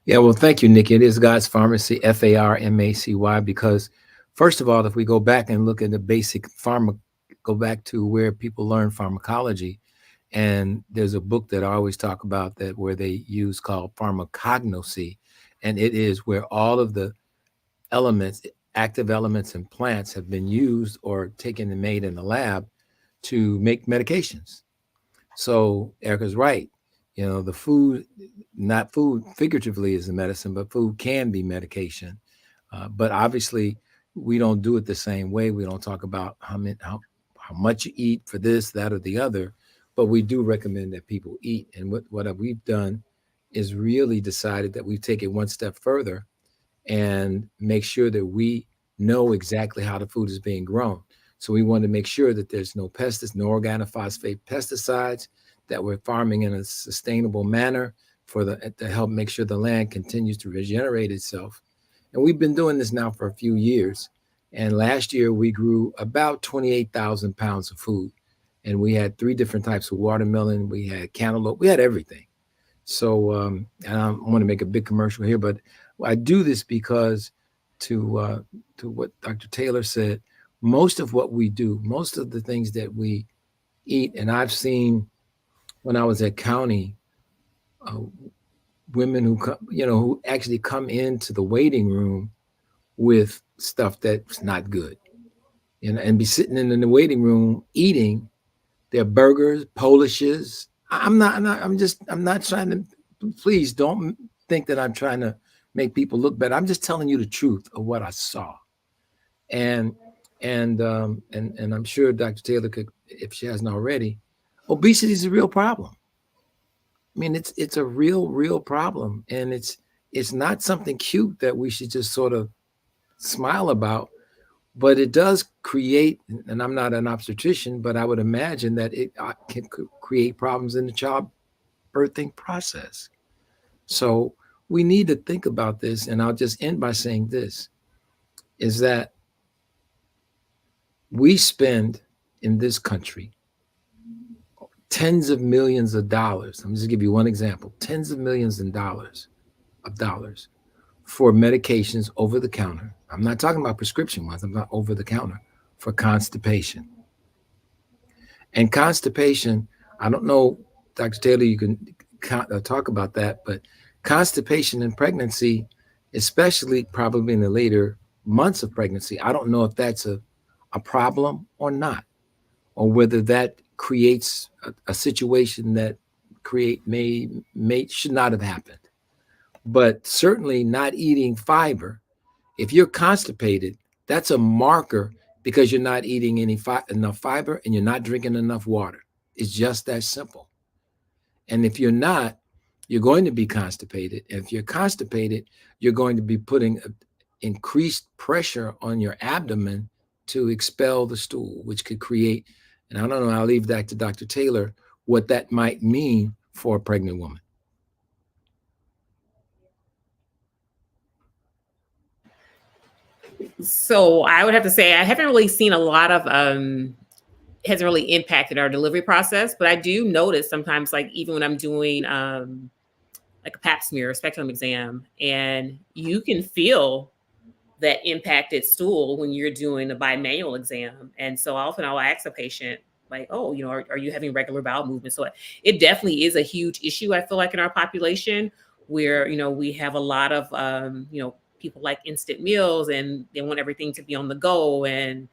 Yeah, well, thank you, Nikki. It is God's Pharmacy, Pharmacy, because first of all, if we go back and look at the basic go back to where people learn pharmacology, and there's a book that I always talk about that where they use called pharmacognosy, and it is where all of the elements, active elements in plants have been used or taken and made in the lab to make medications. So Erica's right. You know, the food, not food figuratively is a medicine, but food can be medication. But obviously, we don't do it the same way. We don't talk about how much you eat for this, that, or the other. But we do recommend that people eat. And what we've done is really decided that we take it one step further and make sure that we know exactly how the food is being grown. So we want to make sure that there's no pesticides, no organophosphate pesticides, that we're farming in a sustainable manner to help make sure the land continues to regenerate itself. And we've been doing this now for a few years. And last year we grew about 28,000 pounds of food. And we had 3 different types of watermelon. We had cantaloupe. We had everything. So, and I want to make a big commercial here, but I do this because to what Dr. Taylor said, most of what we do, most of the things that we eat, and I've seen when I was at county, women who actually come into the waiting room with stuff that's not good, and be sitting in the waiting room eating their burgers, Polishes. I'm not trying to, please don't think that I'm trying to make people look better. I'm just telling you the truth of what I saw. And I'm sure Dr. Taylor could, if she hasn't already, obesity is a real problem. I mean, it's a real problem. And it's not something cute that we should just sort of smile about, but it does create, and I'm not an obstetrician, but I would imagine that it can create problems in the childbirthing process. So we need to think about this. And I'll just end by saying this, is that we spend in this country tens of millions of dollars. I'm just give you one example, tens of millions of dollars for medications over the counter. I'm not talking about prescription ones. I'm not over the counter for constipation. And constipation, I don't know, Dr. Taylor, you can talk about that, but constipation in pregnancy, especially probably in the later months of pregnancy, I don't know if that's a problem or not, or whether that creates a situation that should not have happened. But certainly not eating fiber, if you're constipated, that's a marker because you're not eating enough fiber and you're not drinking enough water. It's just that simple. And if you're not, you're going to be constipated. If you're constipated, you're going to be putting increased pressure on your abdomen to expel the stool, which could create, and I don't know, I'll leave that to Dr. Taylor, what that might mean for a pregnant woman. So I would have to say I haven't really seen a lot of hasn't really impacted our delivery process, but I do notice sometimes, like even when I'm doing like a pap smear, a spectrum exam, and you can feel that impacted stool when you're doing a bimanual exam. And so often I'll ask a patient, like, oh, are you having regular bowel movement? So it definitely is a huge issue, I feel like, in our population, where, we have a lot of, people like instant meals and they want everything to be on the go, and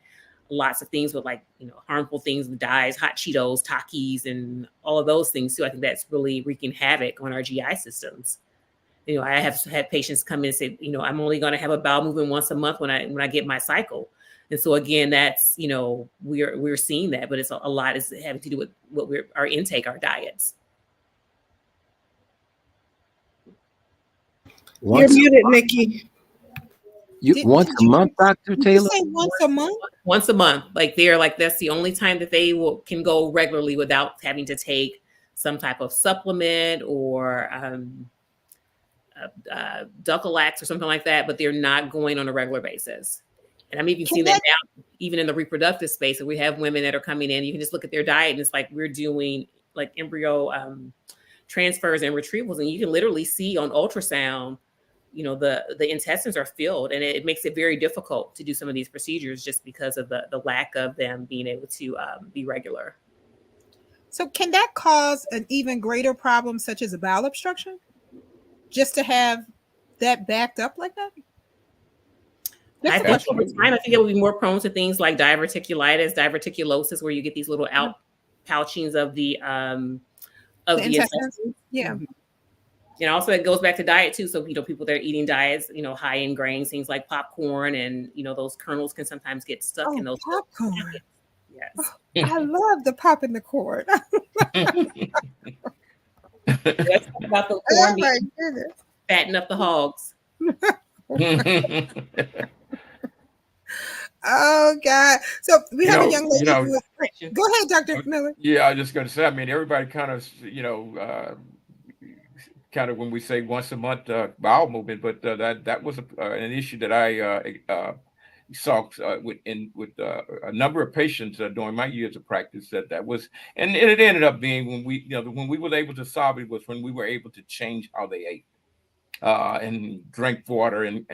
lots of things with harmful things with dyes, hot Cheetos, Takis, and all of those things too. I think that's really wreaking havoc on our GI systems. I have had patients come in and say, I'm only going to have a bowel movement once a month when I get my cycle. And so again, that's, we're seeing that, but it's a lot is having to do with our intake, our diets. You're muted, Nikki. Once a month, Dr. Taylor? Did you say once a month? Once a month. That's the only time that they can go regularly without having to take some type of supplement or Dulcolax or something like that, but they're not going on a regular basis. And I'm even Can seeing that that- now, even in the reproductive space. And we have women that are coming in. You can just look at their diet, and it's like we're doing like embryo transfers and retrievals, and you can literally see on ultrasound, you know, the intestines are filled, and it makes it very difficult to do some of these procedures just because of the lack of them being able to be regular. So can that cause an even greater problem, such as a bowel obstruction, just to have that backed up like that? I That's a think question. over time, I think it will be more prone to things like diverticulitis, diverticulosis, where you get these little out pouchings of the intestines. Yeah. Mhm. And also it goes back to diet too. So, you know, people that are eating diets, you know, high in grains, things like popcorn, and, you know, those kernels can sometimes get stuck in those popcorn. Yes. I love the pop in the corn. Let's talk about the Oh corn my being goodness. fatten up the hogs. Oh God. So we have a young lady you know, who is, go ahead, Dr. Miller. Yeah, I was just going to say, I mean, everybody kind of, kind of when we say once a month bowel movement, but that was an issue that I saw with a number of patients during my years of practice. That was, and it ended up being when we were able to solve it was when we were able to change how they ate and drink water and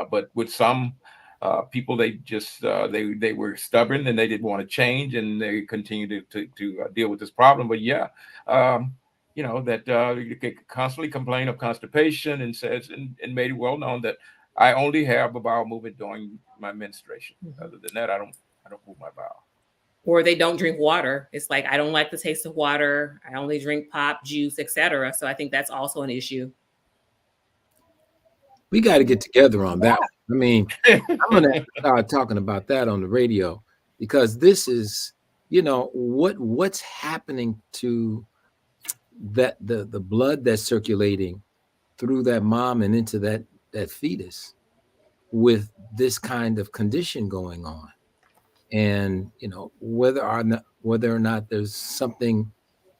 but with some people they just they were stubborn and they didn't want to change and they continued to deal with this problem. But yeah, that you could constantly complain of constipation and says and made it well known that I only have a bowel movement during my menstruation. Other than that, I don't move my bowel. Or they don't drink water. It's like I don't like the taste of water. I only drink pop, juice, etc. So I think that's also an issue. We got to get together on that. I mean, I'm going to start talking about that on the radio because this is, what's happening to that the blood that's circulating through that mom and into that fetus with this kind of condition going on, and whether or not there's something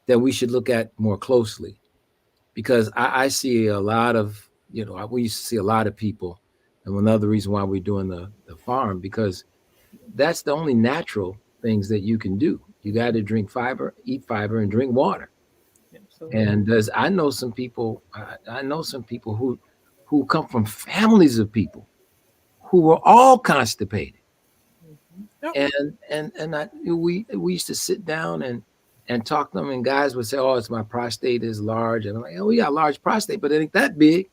that we should look at more closely, because I see a lot of we used to see a lot of people, and another reason why we're doing the farm, because that's the only natural things that you can do. You got to drink fiber, eat fiber, and drink water. Absolutely. And I know some people who come from families of people who were all constipated. Mm-hmm. And we used to sit down and talk to them, and guys would say, "Oh, it's my prostate is large," and I'm like, "Oh, we got a large prostate, but it ain't that big.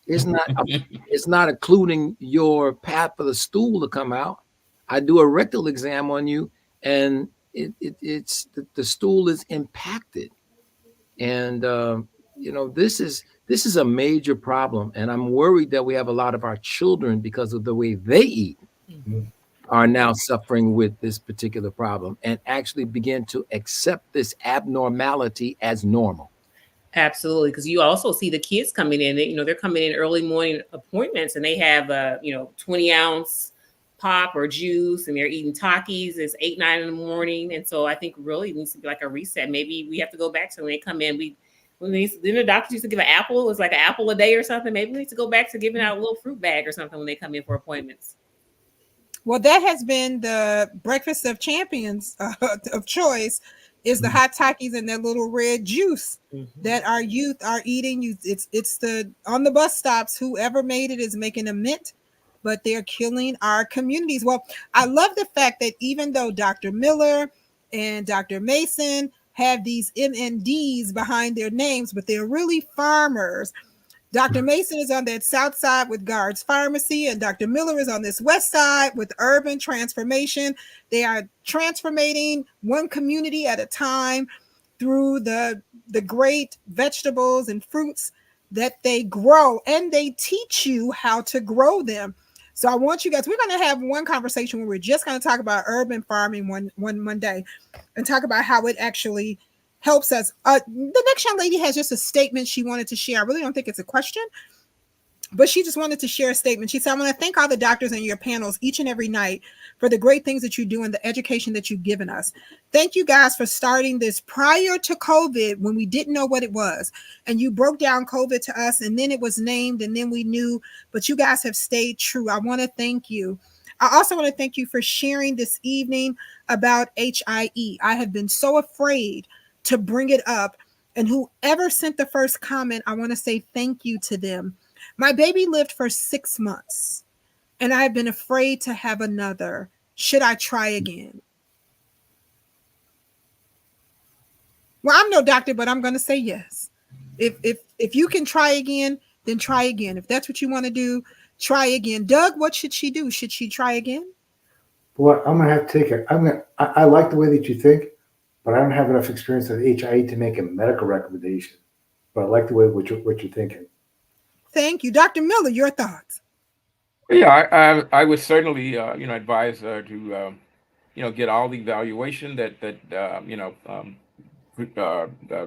It's not. It's not including your path for the stool to come out. I do a rectal exam on you, and it's the stool is impacted, and this is a major problem, and I'm worried that we have a lot of our children, because of the way they eat, mm-hmm, are now suffering with this particular problem and actually begin to accept this abnormality as normal. Absolutely, because you also see the kids coming in. They're coming in early morning appointments, and they have 20-ounce pop or juice, and they're eating Takis. It's 8, 9 in the morning, and so I think really it needs to be like a reset. Maybe we have to go back to when they come in. Then the doctors used to give an apple. It was like an apple a day or something. Maybe we need to go back to giving out a little fruit bag or something when they come in for appointments. Well, that has been the breakfast of champions of choice, is the hot Takis and that little red juice, mm-hmm, that our youth are eating. It's the on the bus stops, whoever made it is making a mint, but they're killing our communities. Well, I love the fact that even though Dr. Miller and Dr. Mason have these MNDs behind their names, but they're really farmers. Dr. Mason is on that south side with Guards Pharmacy, and Dr. Miller is on this west side with Urban Transformation. They are transforming one community at a time through the great vegetables and fruits that they grow, and they teach you how to grow them. So I want you guys, we're going to have one conversation where we're just going to talk about urban farming one day, and talk about how it actually helps us. The next young lady has just a statement she wanted to share. I really don't think it's a question. But she just wanted to share a statement. She said, I want to thank all the doctors and your panels each and every night for the great things that you do and the education that you've given us. Thank you guys for starting this prior to COVID when we didn't know what it was. And you broke down COVID to us, and then it was named, and then we knew, but you guys have stayed true. I want to thank you. I also want to thank you for sharing this evening about HIE. I have been so afraid to bring it up. And whoever sent the first comment, I want to say thank you to them. My baby lived for 6 months, and I've been afraid to have another. Should I try again? Well, I'm no doctor, but I'm going to say yes. If you can try again, then try again. If that's what you want to do, try again. Doug, what should she do? Should she try again? Well, I'm gonna have to take it. I like the way that you think, but I don't have enough experience with HIE to make a medical recommendation. But I like the way what you're thinking. Thank you. Dr. Miller, your thoughts? Yeah, I would certainly advise get all the evaluation that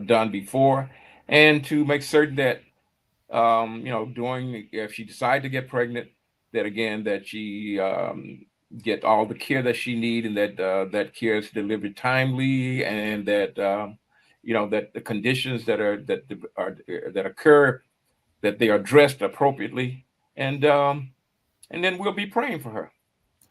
done before, and to make certain that doing if she decide to get pregnant, that again that she get all the care that she need, and that care is delivered timely, and that that the conditions that occur, that they are addressed appropriately, and then we'll be praying for her.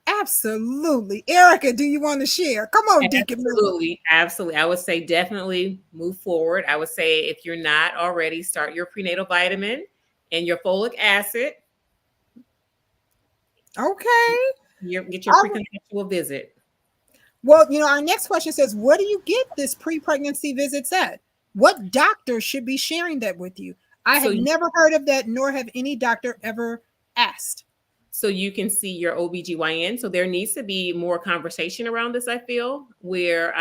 Absolutely. Erica, do you want to share? Come on, Deacon Miller. Absolutely. Absolutely. I would say definitely move forward. I would say if you're not already, start your prenatal vitamin and your folic acid. Okay. Get your preconceptual visit. Well, our next question says, where do you get this pre-pregnancy visits at? What doctor should be sharing that with you? I have never heard of that, nor have any doctor ever asked. So you can see your OBGYN. So there needs to be more conversation around this, I feel, where,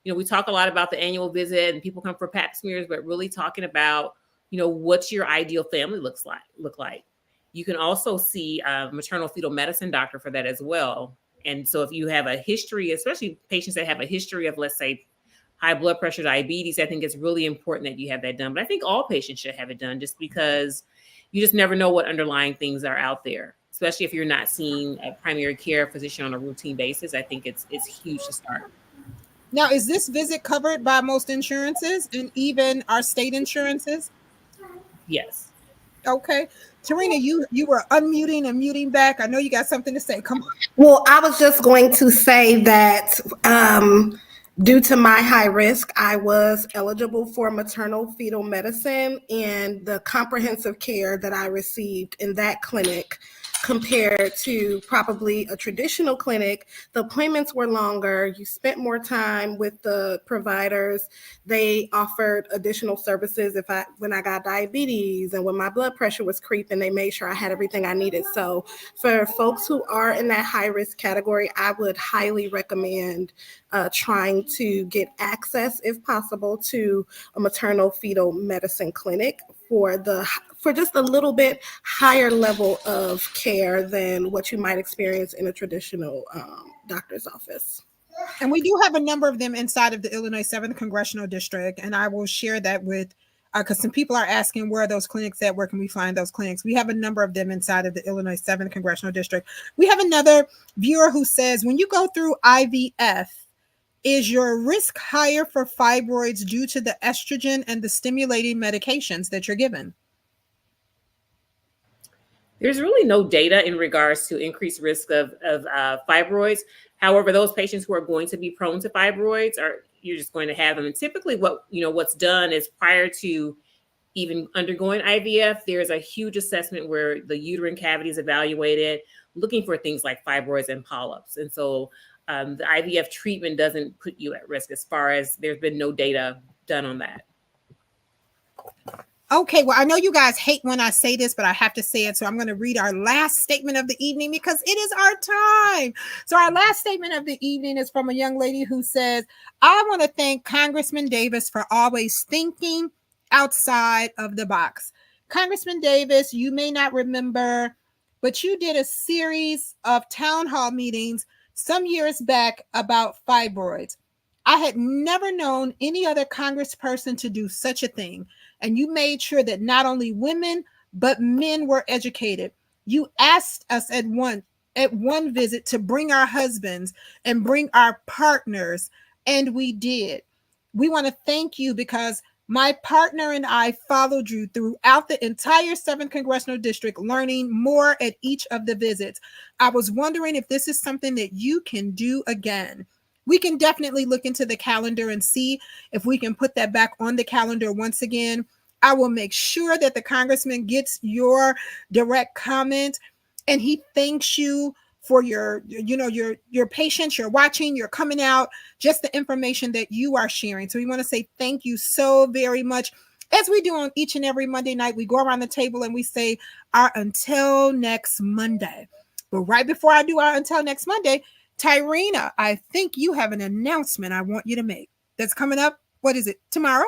we talk a lot about the annual visit and people come for pap smears, but really talking about, what's your ideal family look like. You can also see a maternal fetal medicine doctor for that as well. And so if you have a history, especially patients that have a history of, let's say, high blood pressure, diabetes, I think it's really important that you have that done. But I think all patients should have it done, just because you just never know what underlying things are out there, especially if you're not seeing a primary care physician on a routine basis. I think it's huge to start. Now, is this visit covered by most insurances and even our state insurances? Yes. Okay. Tarina, you were unmuting and muting back. I know you got something to say. Come on. Well, I was just going to say that due to my high risk, I was eligible for maternal fetal medicine, and the comprehensive care that I received in that clinic compared to probably a traditional clinic, the appointments were longer. You spent more time with the providers. They offered additional services when I got diabetes and when my blood pressure was creeping, they made sure I had everything I needed. So for folks who are in that high risk category, I would highly recommend trying to get access, if possible, to a maternal fetal medicine clinic for just a little bit higher level of care than what you might experience in a traditional doctor's office. And we do have a number of them inside of the Illinois 7th Congressional District, and I will share that with, because some people are asking where are those clinics at, where can we find those clinics? We have a number of them inside of the Illinois 7th Congressional District. We have another viewer who says, when you go through IVF, is your risk higher for fibroids due to the estrogen and the stimulating medications that you're given? There's really no data in regards to increased risk of fibroids. However, those patients who are going to be prone to fibroids, you're just going to have them. And typically what's done is, prior to even undergoing IVF, there's a huge assessment where the uterine cavity is evaluated, looking for things like fibroids and polyps. And so the IVF treatment doesn't put you at risk, as far as there's been no data done on that. Okay, well, I know you guys hate when I say this, but I have to say it. So I'm going to read our last statement of the evening because it is our time. So our last statement of the evening is from a young lady who says, I want to thank Congressman Davis for always thinking outside of the box. Congressman Davis, you may not remember, but you did a series of town hall meetings some years back about fibroids. I had never known any other congressperson to do such a thing. And you made sure that not only women, but men were educated. You asked us at one visit to bring our husbands and bring our partners, and we did. We want to thank you because my partner and I followed you throughout the entire 7th Congressional District, learning more at each of the visits. I was wondering if this is something that you can do again. We can definitely look into the calendar and see if we can put that back on the calendar once again. I will make sure that the congressman gets your direct comment, and he thanks you for your patience, your watching, your coming out, just the information that you are sharing. So we want to say thank you so very much. As we do on each and every Monday night, we go around the table and we say our until next Monday. But right before I do our until next Monday, Tyrena, I think you have an announcement I want you to make that's coming up. What is it, tomorrow?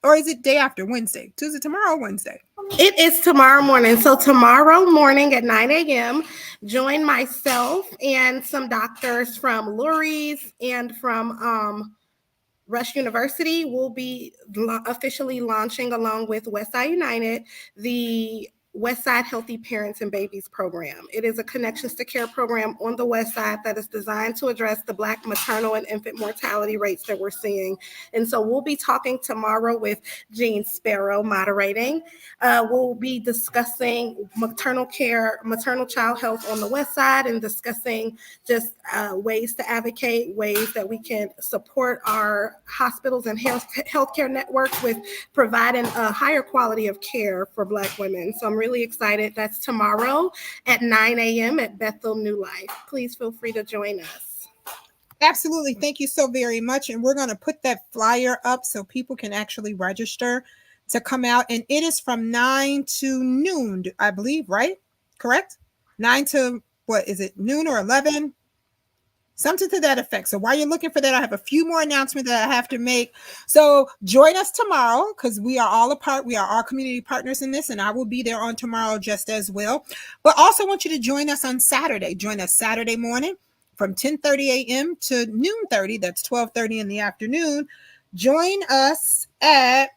Or is it day after, Wednesday? Tuesday, tomorrow, Wednesday? It is tomorrow morning. So tomorrow morning at 9 a.m., join myself and some doctors from Lurie's and from Rush University. Will be officially launching, along with Westside United, the Westside Healthy Parents and Babies program. It is a Connections to Care program on the West Side that is designed to address the Black maternal and infant mortality rates that we're seeing. And so we'll be talking tomorrow with Jean Sparrow moderating. We'll be discussing maternal care, maternal child health on the West Side, and discussing just ways to advocate, ways that we can support our hospitals and healthcare networks with providing a higher quality of care for Black women. So I'm really excited. That's tomorrow at 9 a.m. at Bethel New Life. Please feel free to join us. Absolutely. Thank you so very much. And we're going to put that flyer up so people can actually register to come out. And it is from 9 to noon, I believe, right? Correct? 9 to, what is it, noon or 11? Something to that effect. So while you're looking for that, I have a few more announcements that I have to make. So join us tomorrow, because we are all a part. We are our community partners in this, and I will be there on tomorrow just as well. But also want you to join us on Saturday. Join us Saturday morning from 10:30 a.m. to noon 30. That's 12:30 in the afternoon. Join us at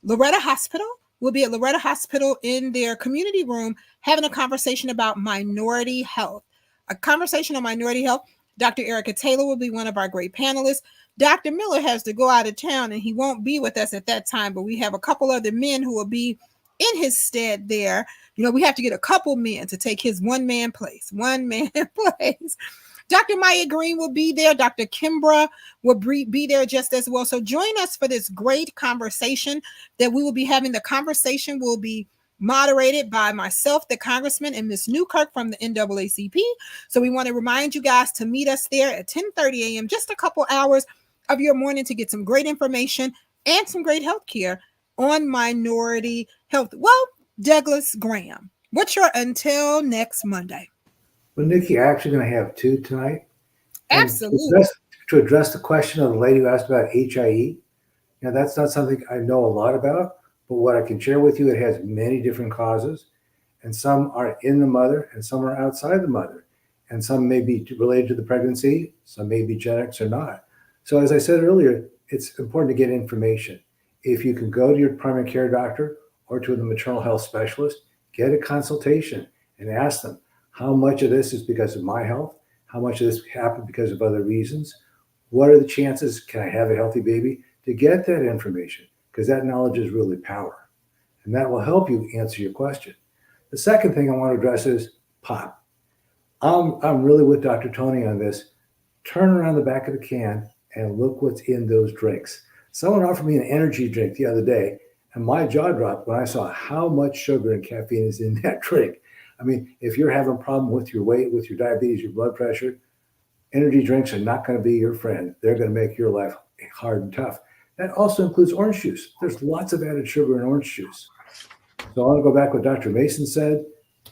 Loretta Hospital. We'll be at Loretta Hospital in their community room having a conversation about minority health. A conversation on minority health. Dr. Erica Taylor will be one of our great panelists. Dr. Miller has to go out of town and he won't be with us at that time, but we have a couple other men who will be in his stead there. You know, we have to get a couple men to take his one-man place. Dr. Maya Green will be there. Dr. Kimbra will be there just as well. So join us for this great conversation that we will be having. The conversation will be moderated by myself, the congressman, and Ms. Newkirk from the NAACP. So we want to remind you guys to meet us there at 10:30 a.m., just a couple hours of your morning, to get some great information and some great health care on minority health. Well, Douglas Graham, what's your until next Monday? Well, Nikki, I'm actually going to have two tonight. And Absolutely. To address the question of the lady who asked about HIE, that's not something I know a lot about, but what I can share with you, it has many different causes, and some are in the mother and some are outside the mother, and some may be related to the pregnancy, some may be genetics or not. So as I said earlier, it's important to get information. If you can go to your primary care doctor or to the maternal health specialist, get a consultation and ask them, how much of this is because of my health? How much of this happened because of other reasons? What are the chances, can I have a healthy baby? To get that information, because that knowledge is really power. And that will help you answer your question. The second thing I want to address is pot. I'm really with Dr. Tony on this. Turn around the back of the can and look what's in those drinks. Someone offered me an energy drink the other day, and my jaw dropped when I saw how much sugar and caffeine is in that drink. I mean, if you're having a problem with your weight, with your diabetes, your blood pressure, energy drinks are not going to be your friend. They're going to make your life hard and tough. That also includes orange juice. There's lots of added sugar in orange juice. So I want to go back to what Dr. Mason said.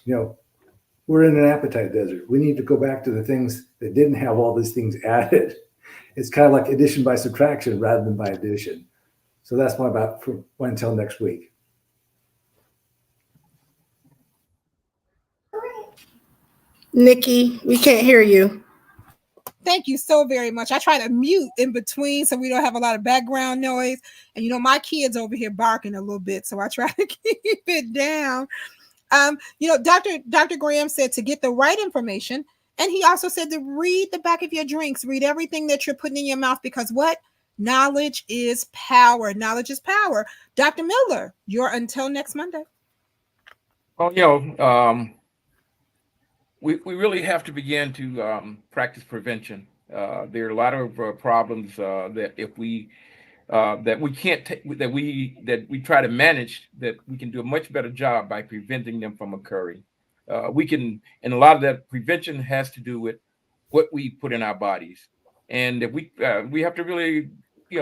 We're in an appetite desert. We need to go back to the things that didn't have all these things added. It's kind of like addition by subtraction rather than by addition. So that's my about for until next week. Nikki, we can't hear you. thank you so very much. I try to mute in between so we don't have a lot of background noise. And my kids over here barking a little bit, so I try to keep it down. Dr. Graham said to get the right information. And he also said to read the back of your drinks, read everything that you're putting in your mouth, because what? Knowledge is power. Knowledge is power. Dr. Miller, you're until next Monday. Well, we really have to begin to practice prevention. There are a lot of problems that if we that we can't that we try to manage, that we can do a much better job by preventing them from occurring. We can, and a lot of that prevention has to do with what we put in our bodies, and if we have to really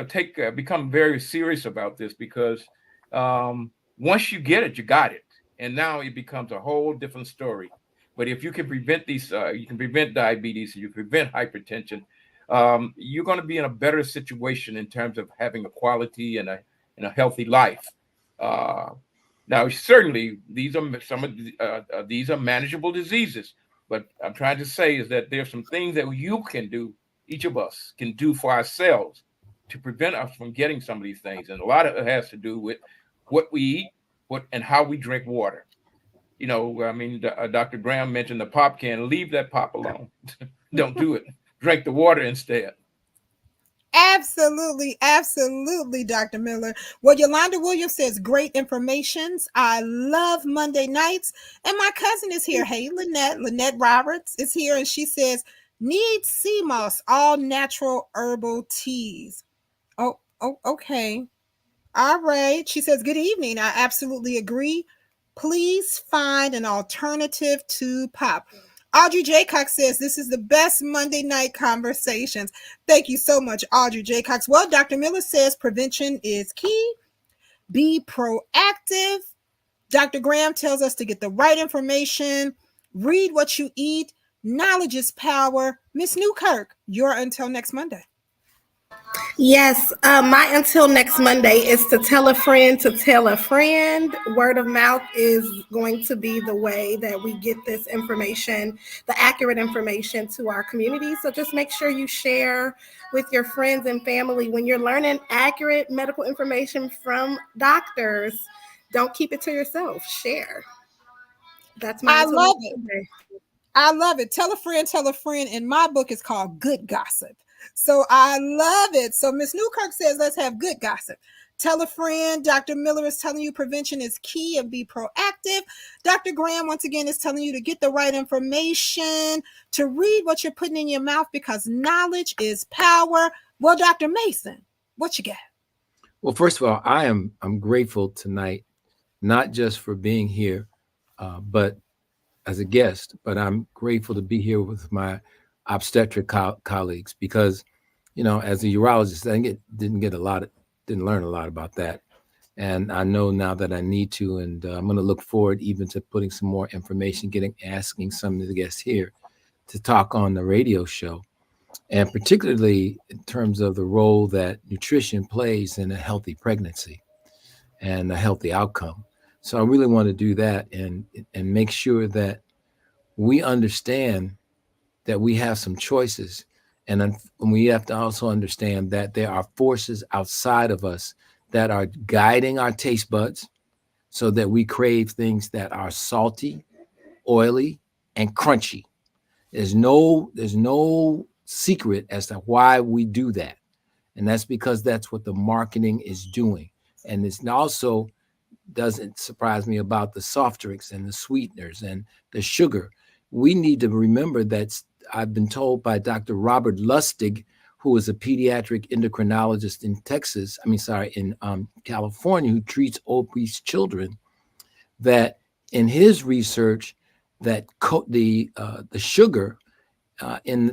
take become very serious about this, because once you get it, you got it, and now it becomes a whole different story. But if you can prevent these, you can prevent diabetes, you prevent hypertension. You're going to be in a better situation in terms of having a quality and a healthy life. Uh, Now, certainly, these are some of these are manageable diseases. But I'm trying to say is that there's some things that you can do, each of us can do for ourselves to prevent us from getting some of these things, and a lot of it has to do with what we eat, what and how we drink water. I mean, Dr. Graham mentioned the pop can. Leave that pop alone. Don't do it. Drink the water instead. Absolutely, absolutely, Dr. Miller. Well, Yolanda Williams says great informations. I love Monday nights. And my cousin is here. Hey, Lynette. Lynette Roberts is here, and she says, need sea moss, all natural herbal teas. Oh, okay. All right. She says, good evening. I absolutely agree. Please find an alternative to pop. Audrey J. Cox says, this is the best Monday night conversations. Thank you so much, Audrey J. Cox. Well, Dr. Miller says prevention is key. Be proactive. Dr. Graham tells us to get the right information. Read what you eat. Knowledge is power. Miss Newkirk, you're until next Monday. Yes, my until next Monday is to tell a friend to tell a friend. Word of mouth is going to be the way that we get this information, the accurate information to our community. So just make sure you share with your friends and family when you're learning accurate medical information from doctors. Don't keep it to yourself. Share. That's my I until love next it. Monday. I love it. Tell a friend, tell a friend. And my book is called Good Gossip. So I love it. So Miss Newkirk says, let's have good gossip. Tell a friend. Dr. Miller is telling you prevention is key and be proactive. Dr. Graham, once again, is telling you to get the right information, to read what you're putting in your mouth, because knowledge is power. Well, Dr. Mason, what you got? Well, first of all, I'm grateful tonight, not just for being here, but as a guest, but I'm grateful to be here with my obstetric colleagues, because, as a urologist, I didn't learn a lot about that. And I know now that I need to, and I'm going to look forward even to putting some more information, asking some of the guests here to talk on the radio show, and particularly in terms of the role that nutrition plays in a healthy pregnancy and a healthy outcome. So I really want to do that and make sure that we understand that we have some choices. And we have to also understand that there are forces outside of us that are guiding our taste buds so that we crave things that are salty, oily, and crunchy. There's no secret as to why we do that. And that's because that's what the marketing is doing. And it's also doesn't surprise me about the soft drinks and the sweeteners and the sugar. We need to remember that I've been told by Dr. Robert Lustig, who is a pediatric endocrinologist in California, who treats obese children, that in his research, that the sugar,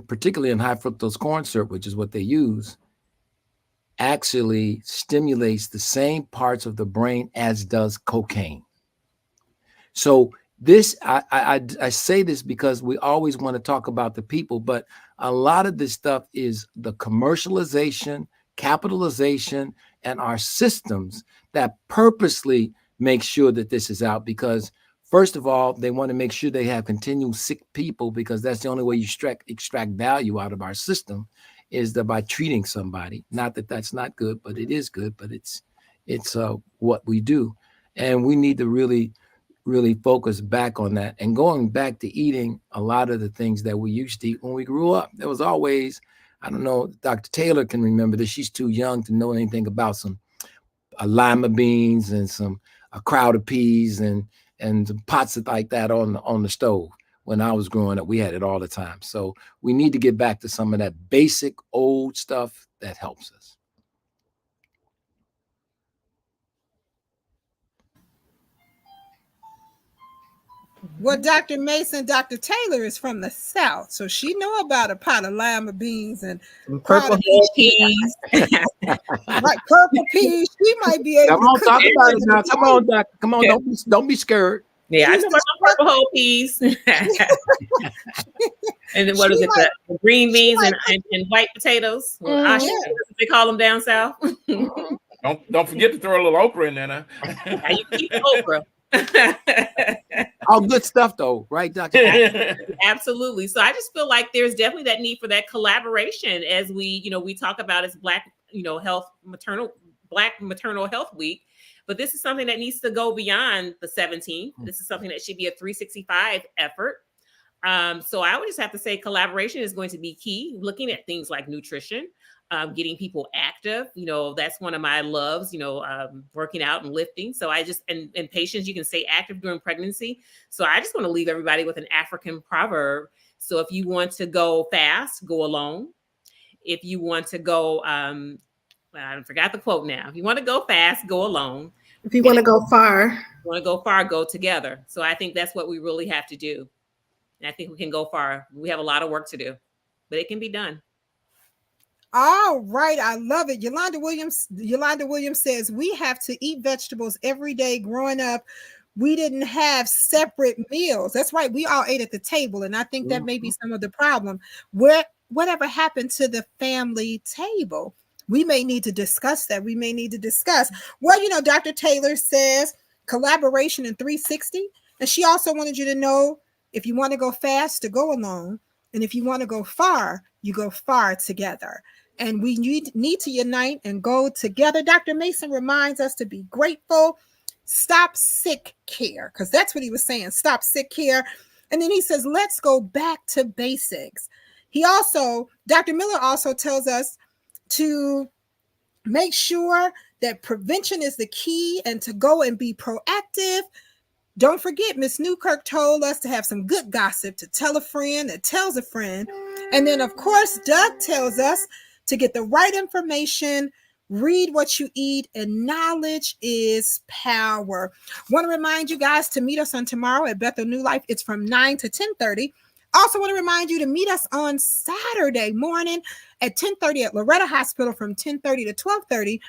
particularly in high fructose corn syrup, which is what they use, actually stimulates the same parts of the brain as does cocaine. So this, I say this because we always want to talk about the people, but a lot of this stuff is the commercialization, capitalization, and our systems that purposely make sure that this is out, because First of all, they want to make sure they have continual sick people, because that's the only way you extract value out of our system, is that by treating somebody. Not that that's not good, but it is good, but it's what we do. And we need to really focus back on that, and going back to eating a lot of the things that we used to eat when we grew up. There was always, I don't know, Dr. Taylor can remember this. She's too young to know anything about some lima beans and some a crowd of peas and some pots like that on the stove. When I was growing up, we had it all the time. So we need to get back to some of that basic old stuff that helps us. Well, Dr. Mason, Dr. Taylor is from the South, so she know about a pot of lima beans and purple peas. Like purple peas. She might be able Come on, to talk cook about it now. Come on, Doc. Come on, don't be scared. Yeah, I know about purple whole peas. And then what is it? The green beans and white potatoes. Well, they call them down south. Don't forget to throw a little okra in there now. You keep okra. All good stuff though, right, Dr.? Absolutely. So I just feel like there's definitely that need for that collaboration as we talk about as Black Maternal Health Week. But this is something that needs to go beyond the 17th. This is something that should be a 365 effort. So I would just have to say collaboration is going to be key, looking at things like nutrition, getting people active. That's one of my loves, working out and lifting. So and patients, you can stay active during pregnancy. So I just want to leave everybody with an African proverb. So if you want to go fast, go alone. If you want to go, I forgot the quote now. If you want to go fast, go alone. If you want to go far, go together. So I think that's what we really have to do. And I think we can go far. We have a lot of work to do, but it can be done. All right. I love it. Yolanda Williams says we have to eat vegetables every day. Growing up, we didn't have separate meals. That's right. We all ate at the table. And I think that may be some of the problem. Whatever happened to the family table? We may need to discuss that. Well, Dr. Taylor says collaboration in 360. And she also wanted you to know, if you want to go fast, to go alone. And if you want to go far, you go far together. And we need to unite and go together. Dr. Mason reminds us to be grateful. Stop sick care, because that's what he was saying. Stop sick care. And then he says, let's go back to basics. Dr. Miller also tells us to make sure that prevention is the key and to go and be proactive. Don't forget, Miss Newkirk told us to have some good gossip, to tell a friend that tells a friend. And then, of course, Doug tells us to get the right information, read what you eat, and knowledge is power. Want to remind you guys to meet us on tomorrow at Bethel New Life. It's from 9 to 10:30. Also want to remind you to meet us on Saturday morning at 10:30 at Loretta Hospital from 10:30 to 12:30.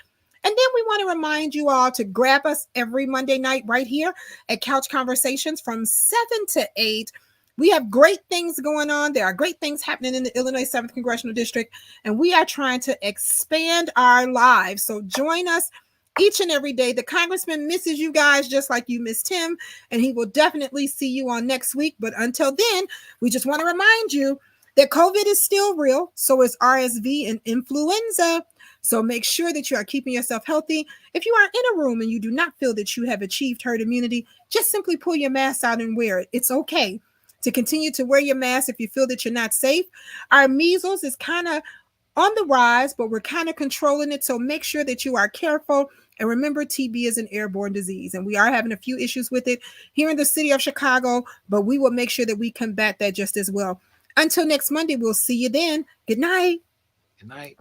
And then we want to remind you all to grab us every Monday night right here at Couch Conversations from 7 to 8. We have great things going on. There are great things happening in the Illinois 7th Congressional District, and we are trying to expand our lives. So join us each and every day. The Congressman misses you guys just like you missed him, and he will definitely see you on next week. But until then, we just want to remind you that COVID is still real. So is RSV and influenza. So make sure that you are keeping yourself healthy. If you are in a room and you do not feel that you have achieved herd immunity, just simply pull your mask out and wear it. It's okay to continue to wear your mask if you feel that you're not safe. Our measles is kind of on the rise, but we're kind of controlling it. So make sure that you are careful. And remember, TB is an airborne disease, and we are having a few issues with it here in the city of Chicago, but we will make sure that we combat that just as well. Until next Monday, we'll see you then. Good night. Good night.